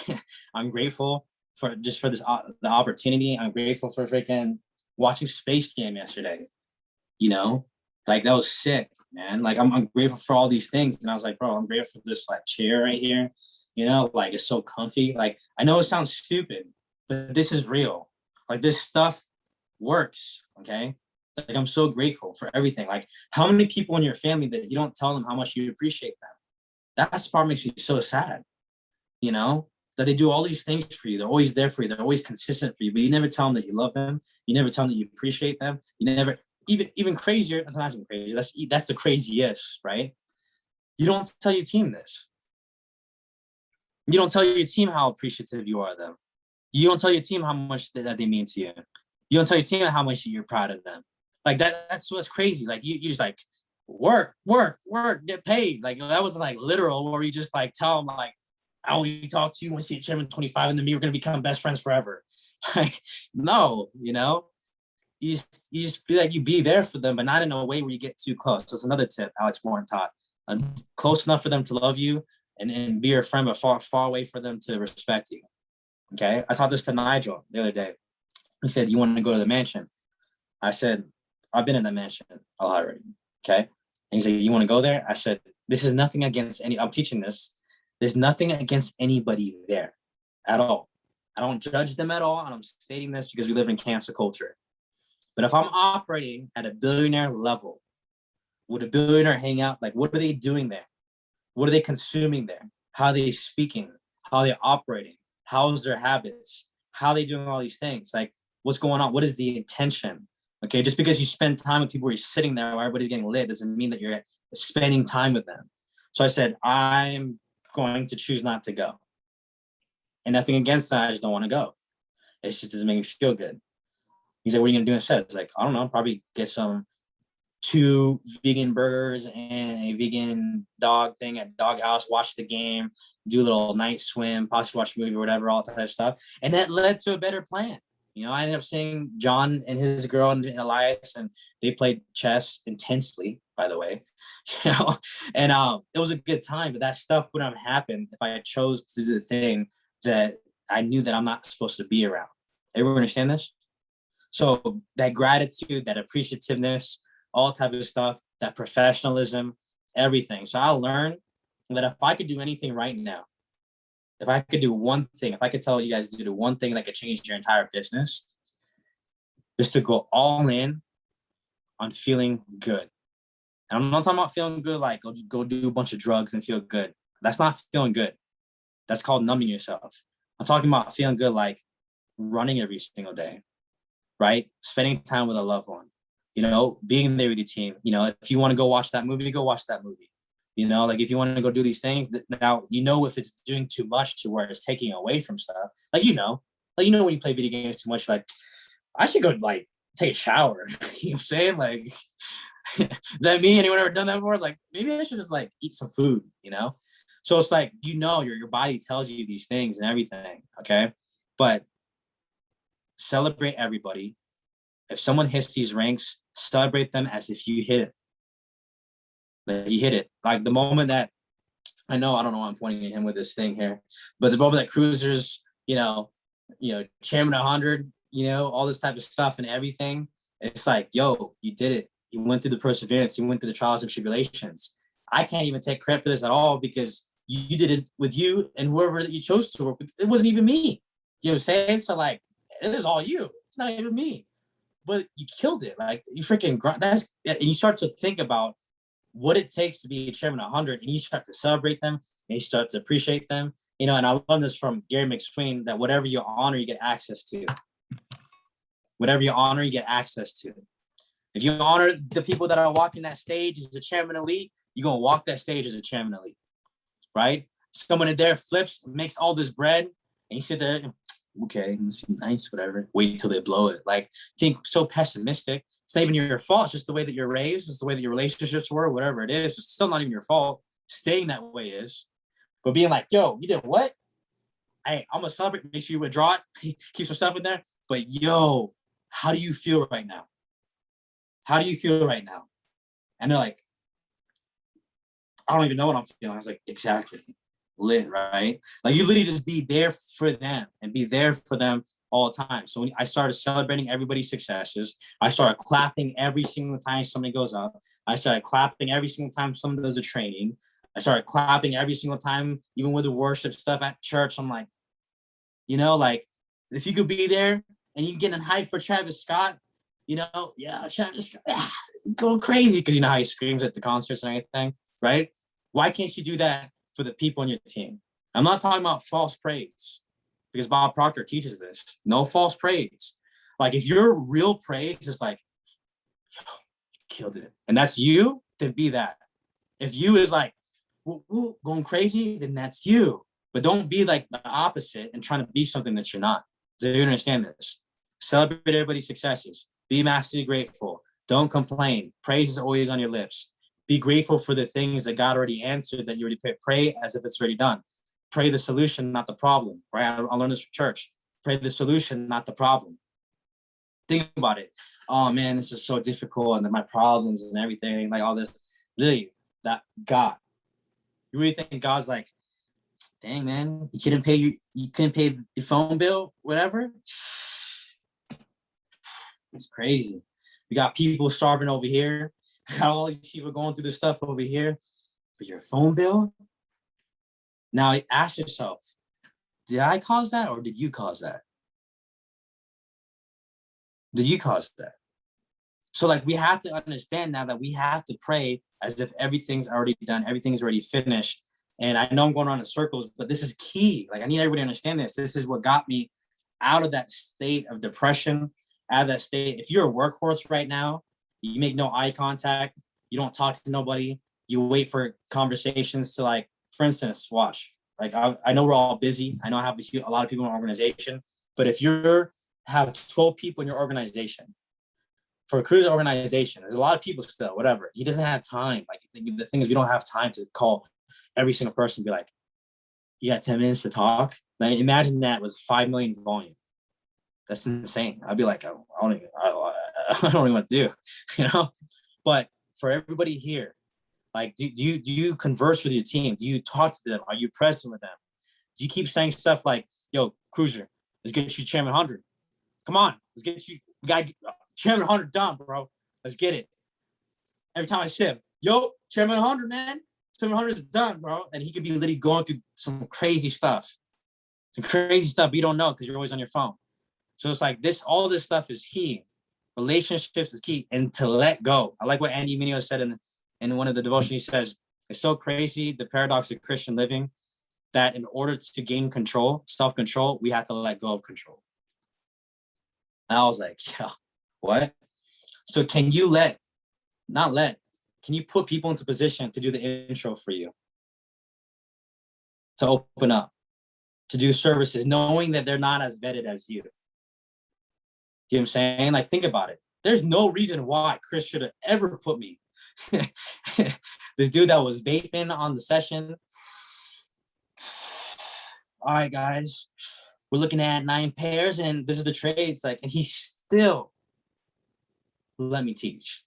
I'm grateful for this the opportunity. I'm grateful for freaking watching Space Jam yesterday. You know, like, that was sick, man. Like, I'm grateful for all these things, and I was like, bro, I'm grateful for this like chair right here. You know, like, it's so comfy. Like, I know it sounds stupid, but this is real. Like, this stuff works. Okay. Like, I'm so grateful for everything. Like, how many people in your family that you don't tell them how much you appreciate them? That part makes me so sad, you know, that they do all these things for you. They're always there for you. They're always consistent for you, but you never tell them that you love them. You never tell them that you appreciate them. You never, even crazier. That's not even crazy. That's the craziest, right? You don't tell your team this. You don't tell your team how appreciative you are of them. You don't tell your team how much that they mean to you. You don't tell your team how much you're proud of them. Like, that's what's crazy. Like, you just like work, get paid. Like, that was like literal, or you just like tell them like, I only talk to you once you hit CH25, and then we're gonna become best friends forever. Like, no, you know, you just be like, you be there for them, but not in a way where you get too close. That's another tip Alex Morton taught. Close enough for them to love you and be your friend, but far away for them to respect you. Okay, I taught this to Nigel the other day. He said, you want to go to the mansion? I said, I've been in the mansion already. Okay. And he said, you want to go there? I said, this is nothing against I'm teaching this. There's nothing against anybody there at all. I don't judge them at all. And I'm stating this because we live in cancel culture. But if I'm operating at a billionaire level, would a billionaire hang out? Like, what are they doing there? What are they consuming there? How are they speaking? How are they operating? How's their habits? How are they doing all these things? Like, what's going on? What is the intention? Okay, just because you spend time with people where you're sitting there where everybody's getting lit doesn't mean that you're spending time with them. So I said, I'm going to choose not to go. And nothing against that, I just don't want to go. It just doesn't make me feel good. He's like, what are you going to do instead? It's like, I don't know, probably get 2 vegan burgers and a vegan dog thing at Dog House, watch the game, do a little night swim, possibly watch a movie or whatever, all that type of stuff. And that led to a better plan. You know, I ended up seeing John and his girl and Elias, and they played chess intensely, by the way. You know, and it was a good time, but that stuff wouldn't have happened if I had chose to do the thing that I knew that I'm not supposed to be around. Everyone understand this? So that gratitude, that appreciativeness, all type of stuff, that professionalism, everything. So I learned that if I could do anything right now, if I could do one thing, if I could tell you guys to do one thing that could change your entire business, is to go all in on feeling good. And I'm not talking about feeling good like go do a bunch of drugs and feel good. That's not feeling good. That's called numbing yourself. I'm talking about feeling good like running every single day, right? Spending time with a loved one, you know, being there with your team. You know, if you want to go watch that movie, go watch that movie. You know, like if you want to go do these things, now, you know, if it's doing too much to where it's taking away from stuff, like, you know, when you play video games too much, like, I should go like take a shower. You know what I'm saying? Like, is that me? Anyone ever done that before? Like, maybe I should just like eat some food, you know? So it's like, you know, your body tells you these things and everything. Okay. But celebrate everybody. If someone hits these ranks, celebrate them as if you hit it. Like, you hit it. Like the moment that, I don't know why I'm pointing at him with this thing here, but the moment that Cruisers, you know, Chairman 100, you know, all this type of stuff and everything, it's like, yo, you did it. You went through the perseverance. You went through the trials and tribulations. I can't even take credit for this at all because you did it with you and whoever that you chose to work with. It wasn't even me. You know what I'm saying? So like, it is all you. It's not even me. But you killed it. Like, you freaking and you start to think about what it takes to be a Chairman 100, and you start to celebrate them and you start to appreciate them. You know, and I learned this from Gary McSween, that whatever you honor, you get access to. Whatever you honor, you get access to. If you honor the people that are walking that stage as the Chairman Elite, you're going to walk that stage as a Chairman Elite, right? Someone in there flips, makes all this bread, and you sit there, okay, it's nice, whatever. Wait till they blow it. Like, think so pessimistic. It's not even your fault. It's just the way that you're raised. It's the way that your relationships were, whatever it is. It's still not even your fault. Staying that way is. But being like, yo, you did what? Hey, I'm gonna celebrate. Make sure you withdraw it. Keep some stuff in there. But yo, how do you feel right now? How do you feel right now? And they're like, I don't even know what I'm feeling. I was like, exactly. Lit, right? Like, you literally just be there for them and be there for them all the time. So when I started celebrating everybody's successes, I started clapping every single time somebody goes up. I started clapping every single time someone does a training. I started clapping every single time, even with the worship stuff at church. I'm like, like, if you could be there and you getting hyped for Travis Scott, yeah, Travis Scott, going crazy because you know how he screams at the concerts and everything, right? Why can't you do that for the people on your team? I'm not talking about false praise, because Bob Proctor teaches this. No false praise. Like, if your real praise is like, yo, you killed it, and that's you, then be that. If you is like, woo, woo, going crazy, then that's you. But don't be like the opposite and trying to be something that you're not. So you understand this. Celebrate everybody's successes. Be massively grateful. Don't complain. Praise is always on your lips. Be grateful for the things that God already answered, that you already pray as if it's already done. Pray the solution, not the problem, right? I learned this from church. Pray the solution, not the problem. Think about it. Oh man, this is so difficult, and my problems and everything, like all this. Literally, that God. You really think God's like, dang man, you couldn't pay your phone bill, whatever? It's crazy. We got people starving over here. Got all these people going through this stuff over here. But your phone bill? Now ask yourself, did I cause that or did you cause that? Did you cause that? So like, we have to understand now that we have to pray as if everything's already done, everything's already finished. And I know I'm going around in circles, but this is key. Like, I need everybody to understand this. This is what got me out of that state of depression, out of that state. If you're a workhorse right now, you make no eye contact, you don't talk to nobody, you wait for conversations to, like, for instance, watch. Like, I know we're all busy. I know I have a lot of people in our organization, but if you have 12 people in your organization, for a cruise organization, there's a lot of people still, whatever. He doesn't have time. Like, the thing is, we don't have time to call every single person and be like, you got 10 minutes to talk? Like, imagine that with 5 million volume. That's insane. I'd be like, I don't even know what to do, But for everybody here, like, do you converse with your team? Do you talk to them? Are you present with them? Do you keep saying stuff like, yo, Cruiser, let's get you Chairman 100. Come on, let's get you, we got to get Chairman 100 done, bro. Let's get it. Every time I see him, yo, Chairman 100, man. Chairman 100 is done, bro. And he could be literally going through some crazy stuff. Some crazy stuff you don't know because you're always on your phone. So it's like this, all this stuff is key. Relationships is key, and to let go. I like what Andy Mineo said in one of the devotions. He says, it's so crazy, the paradox of Christian living, that in order to gain control, self-control, we have to let go of control. And I was like, yeah, what? So can you can you put people into position to do the intro for you? To open up, to do services, knowing that they're not as vetted as you. You know what I'm saying? Like, think about it. There's no reason why Chris should have ever put me. This dude that was vaping on the session. All right, guys, we're looking at 9 pairs and this is the trades. Like, and he still let me teach.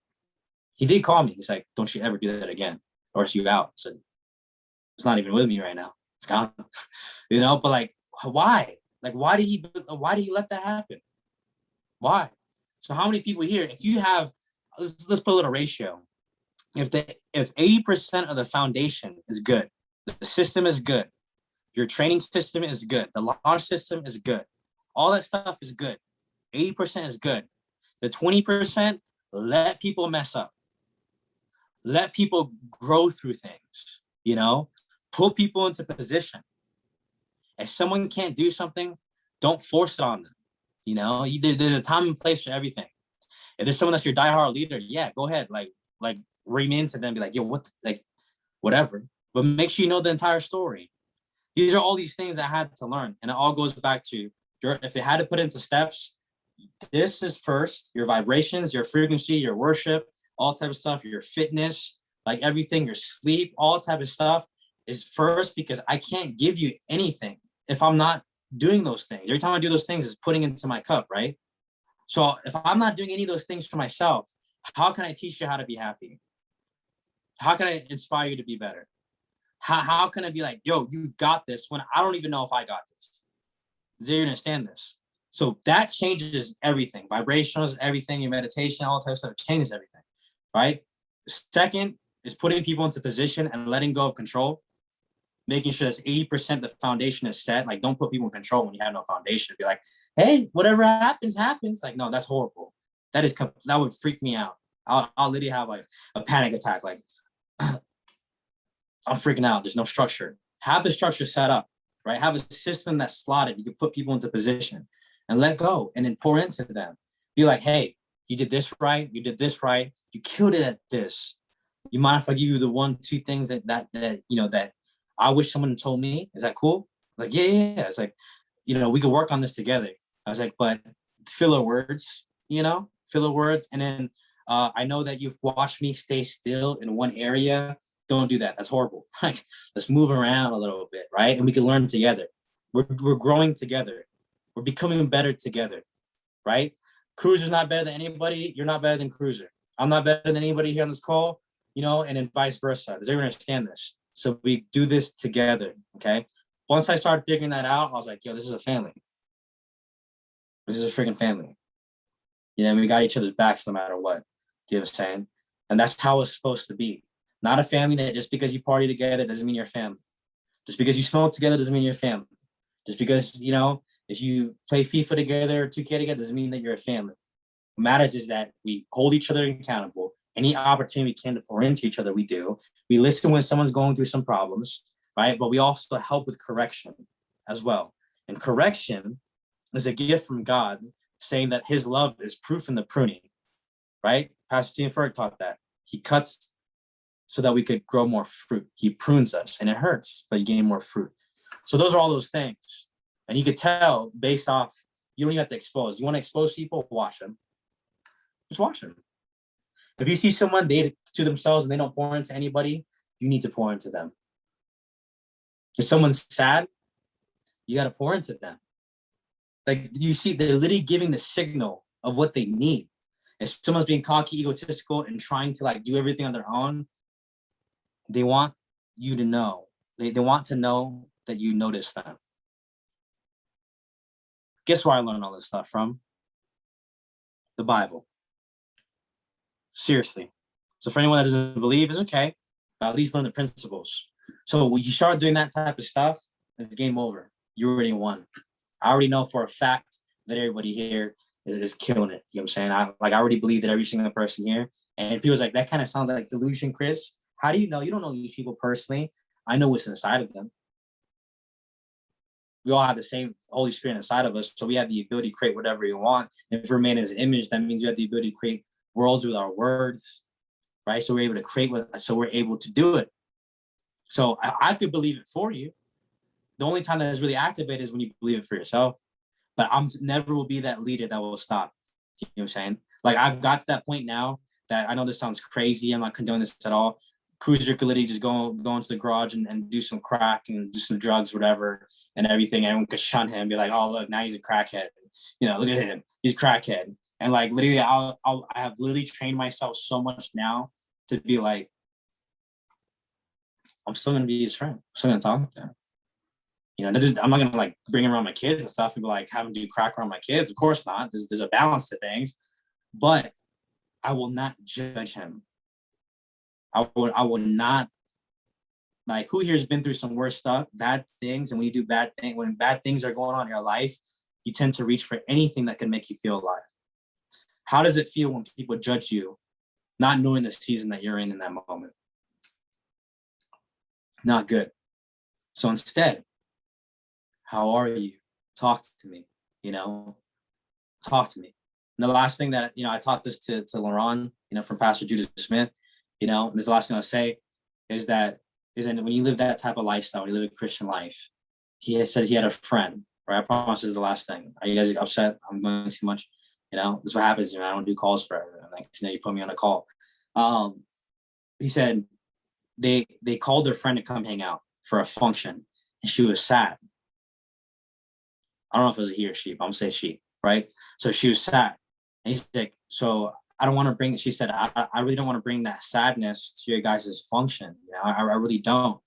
He did call me. He's like, don't you ever do that again, or else you out. I said, it's not even with me right now. It's gone. But like, why? Like, why did he let that happen? Why? So how many people here, if you have, let's put a little ratio. If 80% of the foundation is good, the system is good, your training system is good, the launch system is good, all that stuff is good, 80% is good. The 20%, let people mess up. Let people grow through things, put people into position. If someone can't do something, don't force it on them. There's a time and place for everything. If there's someone that's your diehard leader, yeah, go ahead. Like ream into them, be like, yo, whatever. But make sure you know the entire story. These are all these things I had to learn. And it all goes back to if it had to put into steps, this is first, your vibrations, your frequency, your worship, all type of stuff, your fitness, like everything, your sleep, all type of stuff is first, because I can't give you anything if I'm not doing those things. Every time I do those things is putting into my cup, right? So if I'm not doing any of those things for myself, how can I teach you how to be happy? How can I inspire you to be better? How can I be like, yo, you got this, when I don't even know if I got this? Do you understand this? So that changes everything. Vibrations, everything, your meditation, all types of stuff, changes everything, right? Second is putting people into position and letting go of control, making sure that 80% the foundation is set. Like, don't put people in control when you have no foundation. Be like, hey, whatever happens, happens. Like, no, that's horrible. That would freak me out. I'll literally have like a panic attack. Like, I'm freaking out. There's no structure. Have the structure set up, right? Have a system that's slotted. You can put people into position and let go, and then pour into them. Be like, hey, you did this right. You did this right. You killed it at this. You mind if I give you the 1-2 things that I wish someone told me? Is that cool? Like, yeah. It's like, we could work on this together. I was like, but filler words, filler words. And then I know that you've watched me stay still in one area. Don't do that. That's horrible. Like, let's move around a little bit, right? And we can learn together. We're growing together. We're becoming better together, right? Cruiser's not better than anybody. You're not better than Cruiser. I'm not better than anybody here on this call, and then vice versa. Does everyone understand this? So we do this together, okay? Once I started figuring that out, I was like, yo, this is a family. This is a freaking family. We got each other's backs no matter what. Do you know what I'm saying? And that's how it's supposed to be. Not a family that just because you party together doesn't mean you're family. Just because you smoke together doesn't mean you're family. Just because, if you play FIFA together or 2K together doesn't mean that you're a family. What matters is that we hold each other accountable. Any opportunity we can to pour into each other, we do. We listen when someone's going through some problems, right? But we also help with correction as well. And correction is a gift from God, saying that his love is proof in the pruning, right? Pastor Stephen Ferg taught that. He cuts so that we could grow more fruit. He prunes us, and it hurts, but you gain more fruit. So those are all those things. And you could tell based off, you don't even have to expose. You want to expose people, watch them. Just watch them. If you see someone, they to themselves and they don't pour into anybody, you need to pour into them. If someone's sad, you got to pour into them. Like, you see, they're literally giving the signal of what they need. If someone's being cocky, egotistical, and trying to do everything on their own, they want you to know. They want to know that you notice them. Guess where I learned all this stuff from? The Bible. Seriously. So for anyone that doesn't believe, it's okay, but at least learn the principles. So when you start doing that type of stuff, it's game over. You already won. I already know for a fact that everybody here is killing it. You know what I'm saying? I already believe that every single person here. And people's like, that kind of sounds like delusion, Chris. How do you know? You don't know these people personally. I know what's inside of them. We all have the same Holy Spirit inside of us. So we have the ability to create whatever we want. If we're made in his image, that means we have the ability to create worlds with our words, right? So we're able to create so we're able to do it. So I could believe it for you. The only time that is really activated is when you believe it for yourself. But I'm never will be that leader that will stop. You know what I'm saying? Like, I've got to that point now that I know this sounds crazy. I'm not condoning this at all. Cruiser could literally just go into the garage and do some crack and do some drugs, whatever, and everything. Everyone could shun him and be like, oh, look, now he's a crackhead. Look at him. He's crackhead. And like, literally, I have literally trained myself so much now to be like, I'm still going to be his friend. I'm still going to talk to him. I'm not going to like bring him around my kids and stuff and be like, have him do crack around my kids. Of course not. There's a balance to things. But I will not judge him. I will not, like, who here has been through some worse stuff, bad things, and when you do bad things, when bad things are going on in your life, you tend to reach for anything that can make you feel alive. How does it feel when people judge you, not knowing the season that you're in that moment? Not good. So instead, how are you? Talk to me, talk to me. And the last thing that, I taught this to Laurent, from Pastor Judah Smith, this is the last thing I'll say is that when you live that type of lifestyle, when you live a Christian life, he has said he had a friend right? I promise this is the last thing. Are you guys upset? I'm going too much. You know, this is what happens. You know, I don't do calls forever. Like, you know, you put me on a call. He said they called their friend to come hang out for a function, and she was sad. I don't know if it was a he or she, but I'm gonna say she, right? So she was sad. And he's like, so I don't want to bring, she said, I really don't want to bring that sadness to your guys' function. You know, I really don't.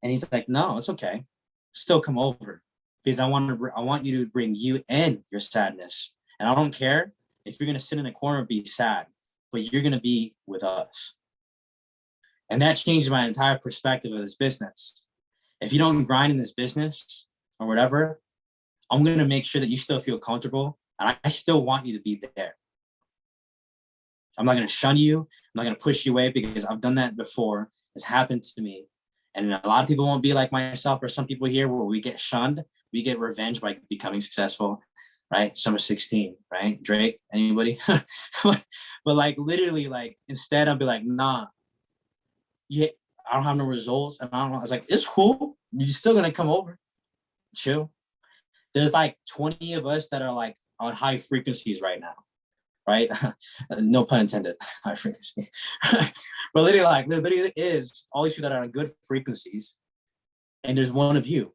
And he's like, no, it's okay. Still come over because I want you to bring you in your sadness. And I don't care if you're going to sit in a corner and be sad, but you're going to be with us. And that changed my entire perspective of this business. If you don't grind in this business or whatever, I'm going to make sure that you still feel comfortable. And I still want you to be there. I'm not going to shun you. I'm not going to push you away because I've done that before. It's happened to me. And a lot of people won't be like myself or some people here where we get shunned. We get revenge by becoming successful, right? Summer 16, right? Drake, anybody? But like literally, like instead I'll be like, nah, yeah, I don't have no results. And I don't know. I was like, it's cool. You're still going to come over. Chill. There's like 20 of us that are like on high frequencies right now, right? No pun intended, high frequency. But literally is all these people that are on good frequencies, and there's one of you.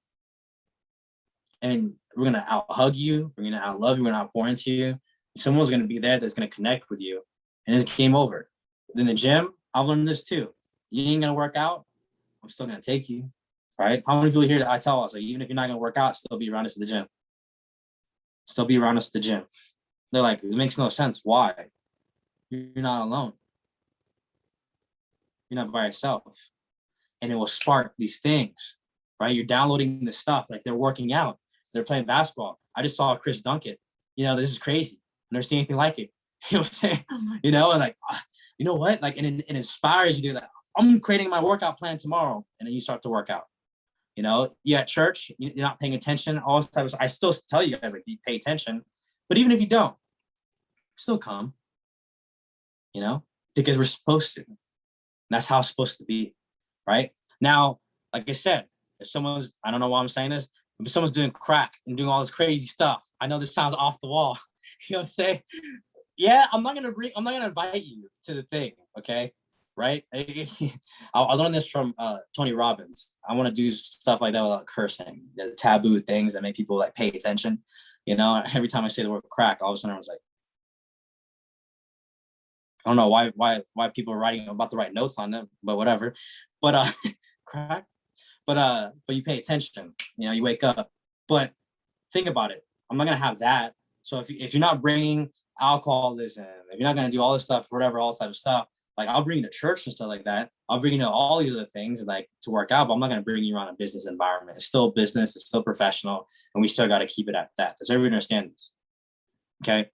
And we're gonna out hug you, we're gonna out love you, we're gonna outpour into you. Someone's gonna be there that's gonna connect with you, and it's game over. In the gym, I've learned this too. You ain't gonna work out, I'm still gonna take you, right? How many people here that I tell us, like, even if you're not gonna work out, still be around us at the gym. Still be around us at the gym. They're like, it makes no sense. Why? You're not alone. You're not by yourself. And it will spark these things, right? You're downloading this stuff, like they're working out, they're playing basketball. I just saw Chris dunk it. You know, this is crazy. I've never seen anything like it. You know what I'm saying? You know, and like, you know what? Like, and it inspires you to like, I'm creating my workout plan tomorrow. And then you start to work out. You know, you're at church, you're not paying attention, all this type of stuff. I still tell you guys, like, you pay attention. But even if you don't, still come, you know, because we're supposed to. And that's how it's supposed to be, right? Now, like I said, if someone's, I don't know why I'm saying this, if someone's doing crack and doing all this crazy stuff, I know this sounds off the wall. You know what I'm saying? Yeah, I'm not gonna invite you to the thing, okay? Right? I learned this from Tony Robbins. I want to do stuff like that without cursing, the taboo things that make people like pay attention. You know, every time I say the word crack, all of a sudden I was like, I don't know why people are writing about to write notes on them, but whatever. But crack. But you pay attention. You know, you wake up. But think about it. I'm not gonna have that. So if you're not bringing alcoholism, if you're not gonna do all this stuff, whatever, all this type of stuff, like I'll bring you to church and stuff like that. I'll bring you to all these other things like to work out, but I'm not gonna bring you around a business environment. It's still business. It's still professional, and we still got to keep it at that. Does everybody understand this? Okay.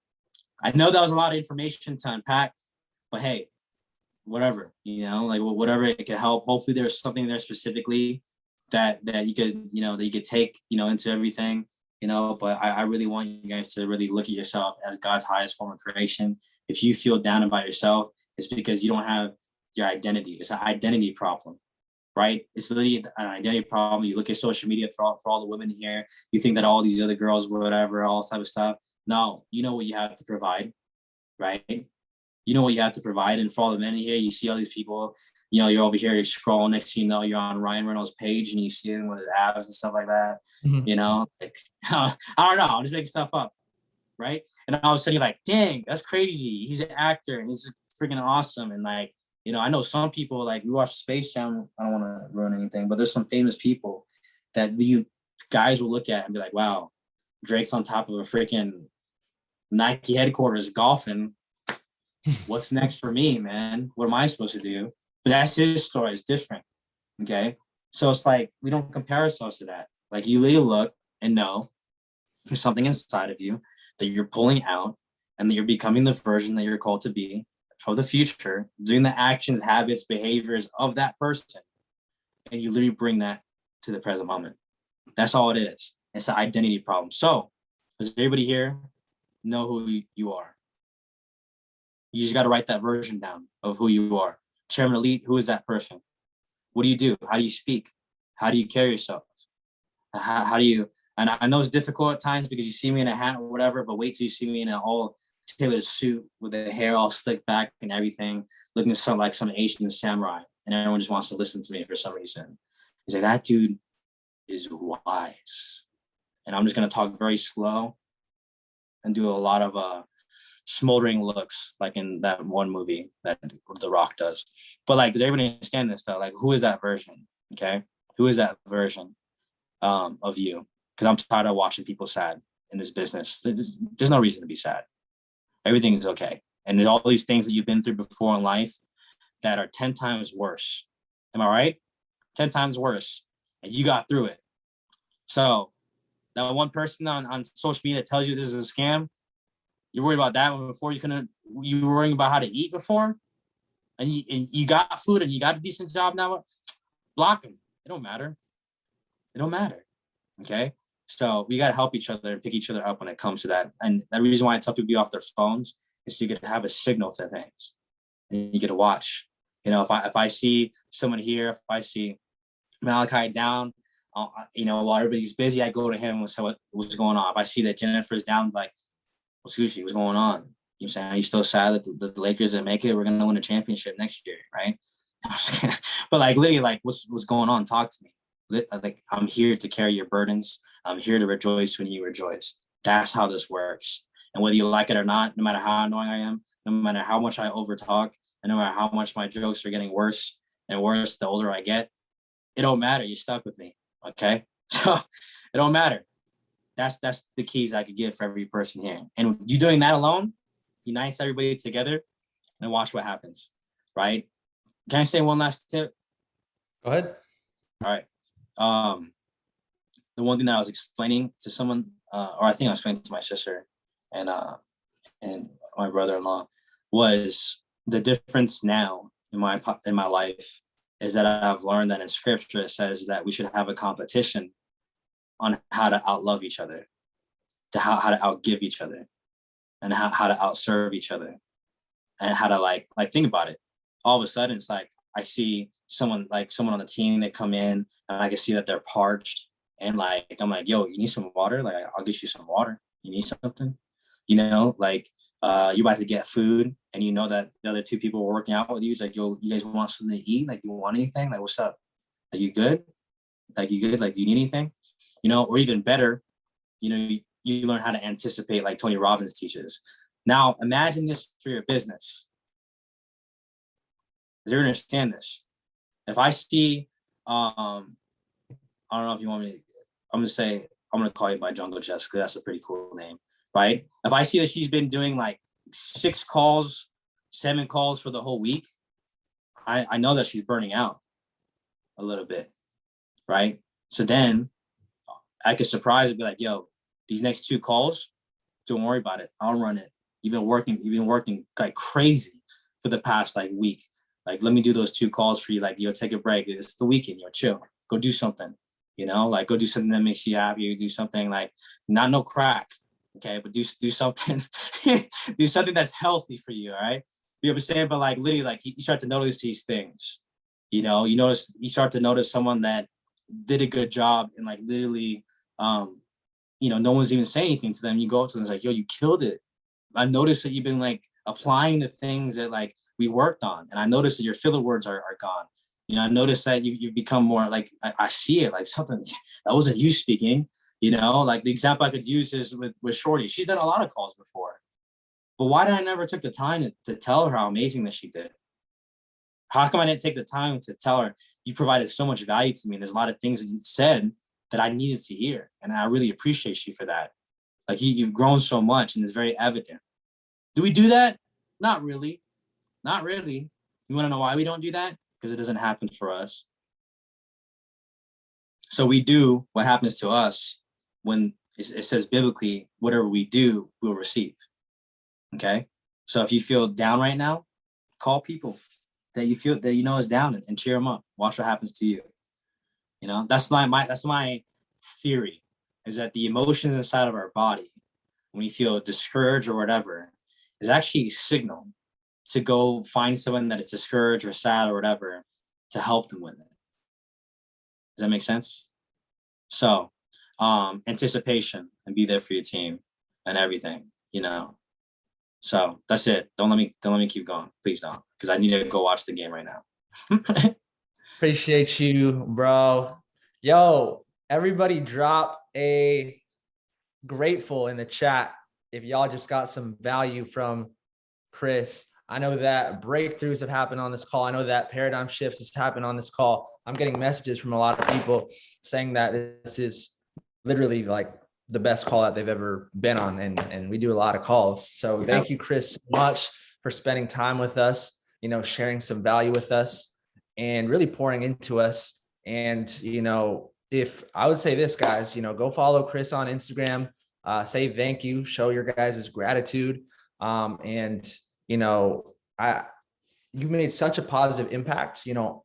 I know that was a lot of information to unpack. But hey, whatever, you know, like whatever it could help. Hopefully there's something there specifically that you could, you know, that you could take, you know, into everything, you know, but I really want you guys to really look at yourself as God's highest form of creation. If you feel down about yourself, it's because you don't have your identity. It's an identity problem, right? It's literally an identity problem. You look at social media for all the women here, you think that all these other girls, whatever, all this type of stuff. No, you know what you have to provide, right? You know what you have to provide. And for all the men here, you see all these people, you know, you're over here, you're scrolling, next thing you know, you're on Ryan Reynolds' page and you see him with his abs and stuff like that. Mm-hmm. You know, like, I don't know, I'm just making stuff up, right? And I was saying like, dang, that's crazy. He's an actor and he's freaking awesome. And like, you know, I know some people, like we watch Space Jam, I don't want to ruin anything, but there's some famous people that you guys will look at and be like, wow, Drake's on top of a freaking Nike headquarters golfing. What's next for me, man? What am I supposed to do? But that's his story. It's different. Okay. So it's like, we don't compare ourselves to that. Like you really look and know there's something inside of you that you're pulling out and that you're becoming the version that you're called to be for the future, doing the actions, habits, behaviors of that person. And you literally bring that to the present moment. That's all it is. It's an identity problem. So does everybody here know who you are? You just got to write that version down of who you are. Chairman Elite, who is that person? What do you do? How do you speak? How do you carry yourself? How do you And I know it's difficult at times because you see me in a hat or whatever, but wait till you see me in an all tailored suit with the hair all slicked back and everything, looking like some Asian samurai. And everyone just wants to listen to me for some reason. He's like, that dude is wise. And I'm just going to talk very slow and do a lot of smoldering looks, like in that one movie that The Rock does. But like, does everybody understand this though? Like, who is that version? Okay. Who is that version of you? Because I'm tired of watching people sad in this business. There's no reason to be sad. Everything is okay. And there's all these things that you've been through before in life that are 10 times worse. Am I right? 10 times worse. And you got through it. So that one person on social media that tells you this is a scam, you're worried about that one before. You were worrying about how to eat before, and you got food and you got a decent job now. Block them. It don't matter. It don't matter. Okay. So we got to help each other and pick each other up when it comes to that. And the reason why I tell people to be off their phones is so you get to have a signal to things, and you get to watch. You know, if I see someone here, if I see Malachi down, you know, while everybody's busy, I go to him and say what's going on. If I see that Jennifer's down, like, what's Gucci? What's going on? You know what I'm saying? Are you still sad that the Lakers didn't make it? We're gonna win a championship next year, right? But like literally, like what's going on? Talk to me. Like, I'm here to carry your burdens. I'm here to rejoice when you rejoice. That's how this works. And whether you like it or not, no matter how annoying I am, no matter how much I overtalk, and no matter how much my jokes are getting worse and worse the older I get, it don't matter. You're stuck with me. Okay. So it don't matter. That's the keys I could give for every person here. And you doing that alone unites everybody together, and watch what happens. Right. Can I say one last tip? Go ahead. All right. The one thing that I was explaining to someone, or I think I was explaining to my sister and my brother-in-law, was the difference now in my life is that I've learned that in scripture it says that we should have a competition on how to outlove each other, to how to outgive each other, and how to outserve each other, and how to like think about it. All of a sudden, it's like I see someone on the team that come in, and I can see that they're parched, and like I'm like, yo, you need some water? Like, I'll get you some water. You need something? You know, like you're about to get food, and you know that the other two people were working out with you. It's like, yo, you guys want something to eat? Like, you want anything? Like, what's up? Are you good? Like, you good? Like, do you need anything? You know, or even better, you know, you learn how to anticipate, like Tony Robbins teaches. Now, imagine this for your business. Does everyone understand this? If I see, I don't know if you want me, I'm going to call you by Jungle Jessica. That's a pretty cool name, right? If I see that she's been doing like 6 calls, 7 calls for the whole week, I know that she's burning out a little bit, right? So then I could surprise and be like, yo, these next 2 calls, don't worry about it. I'll run it. You've been working like crazy for the past like week. Like, let me do those 2 calls for you. Like, yo, take a break. It's the weekend. Yo, chill. Go do something. You know, like go do something that makes you happy. Do something like not no crack, okay, but do something, do something that's healthy for you. All right, you know what I'm saying? But like literally, like you start to notice these things. You know, you start to notice someone that did a good job, and like literally, you know, no one's even saying anything to them. You go up to them, it's like, yo, you killed it. I noticed that you've been like applying the things that like we worked on, and I noticed that your filler words are gone. You know, I noticed that you've become more like, I see it like something that wasn't you speaking, you know, like the example I could use is with Shorty. She's done a lot of calls before, but why did I never took the time to tell her how amazing that she did? How come I didn't take the time to tell her you provided so much value to me? And there's a lot of things that you said that I needed to hear. And I really appreciate you for that. Like you've grown so much, and it's very evident. Do we do that? Not really. Not really. You want to know why we don't do that? Because it doesn't happen for us. So we do what happens to us when it says biblically, whatever we do, we'll receive. Okay. So if you feel down right now, call people that you feel that you know is down and cheer them up. Watch what happens to you. You know, that's my theory, is that the emotions inside of our body, when we feel discouraged or whatever, is actually a signal to go find someone that is discouraged or sad or whatever to help them with it. Does that make sense? So anticipation and be there for your team and everything, you know. So that's it. Don't let me keep going. Please don't, because I need to go watch the game right now. Appreciate you, bro. Yo, everybody drop a grateful in the chat if y'all just got some value from Chris. I know that breakthroughs have happened on this call. I know that paradigm shifts has happened on this call. I'm getting messages from a lot of people saying that this is literally like the best call that they've ever been on. And we do a lot of calls. So thank you, Chris, so much for spending time with us, you know, sharing some value with us and really pouring into us. And, you know, if I would say this, guys, you know, go follow Chris on Instagram, say thank you, show your guys' gratitude. And, you know, you've made such a positive impact, you know,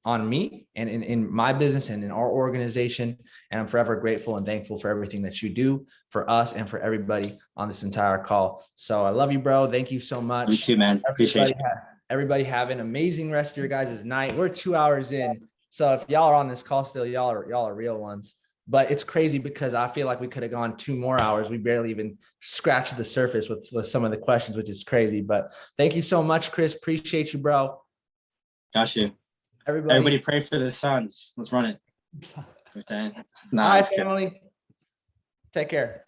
on me and in my business and in our organization. And I'm forever grateful and thankful for everything that you do for us and for everybody on this entire call. So I love you, bro. Thank you so much. You too, man. Appreciate you. Everybody have an amazing rest of your guys' night. We're 2 hours in. So if y'all are on this call still, y'all are real ones. But it's crazy because I feel like we could have gone 2 more hours. We barely even scratched the surface with some of the questions, which is crazy. But thank you so much, Chris. Appreciate you, bro. Got you. Everybody, Everybody pray for the Suns. Let's run it. Bye, family. Take care.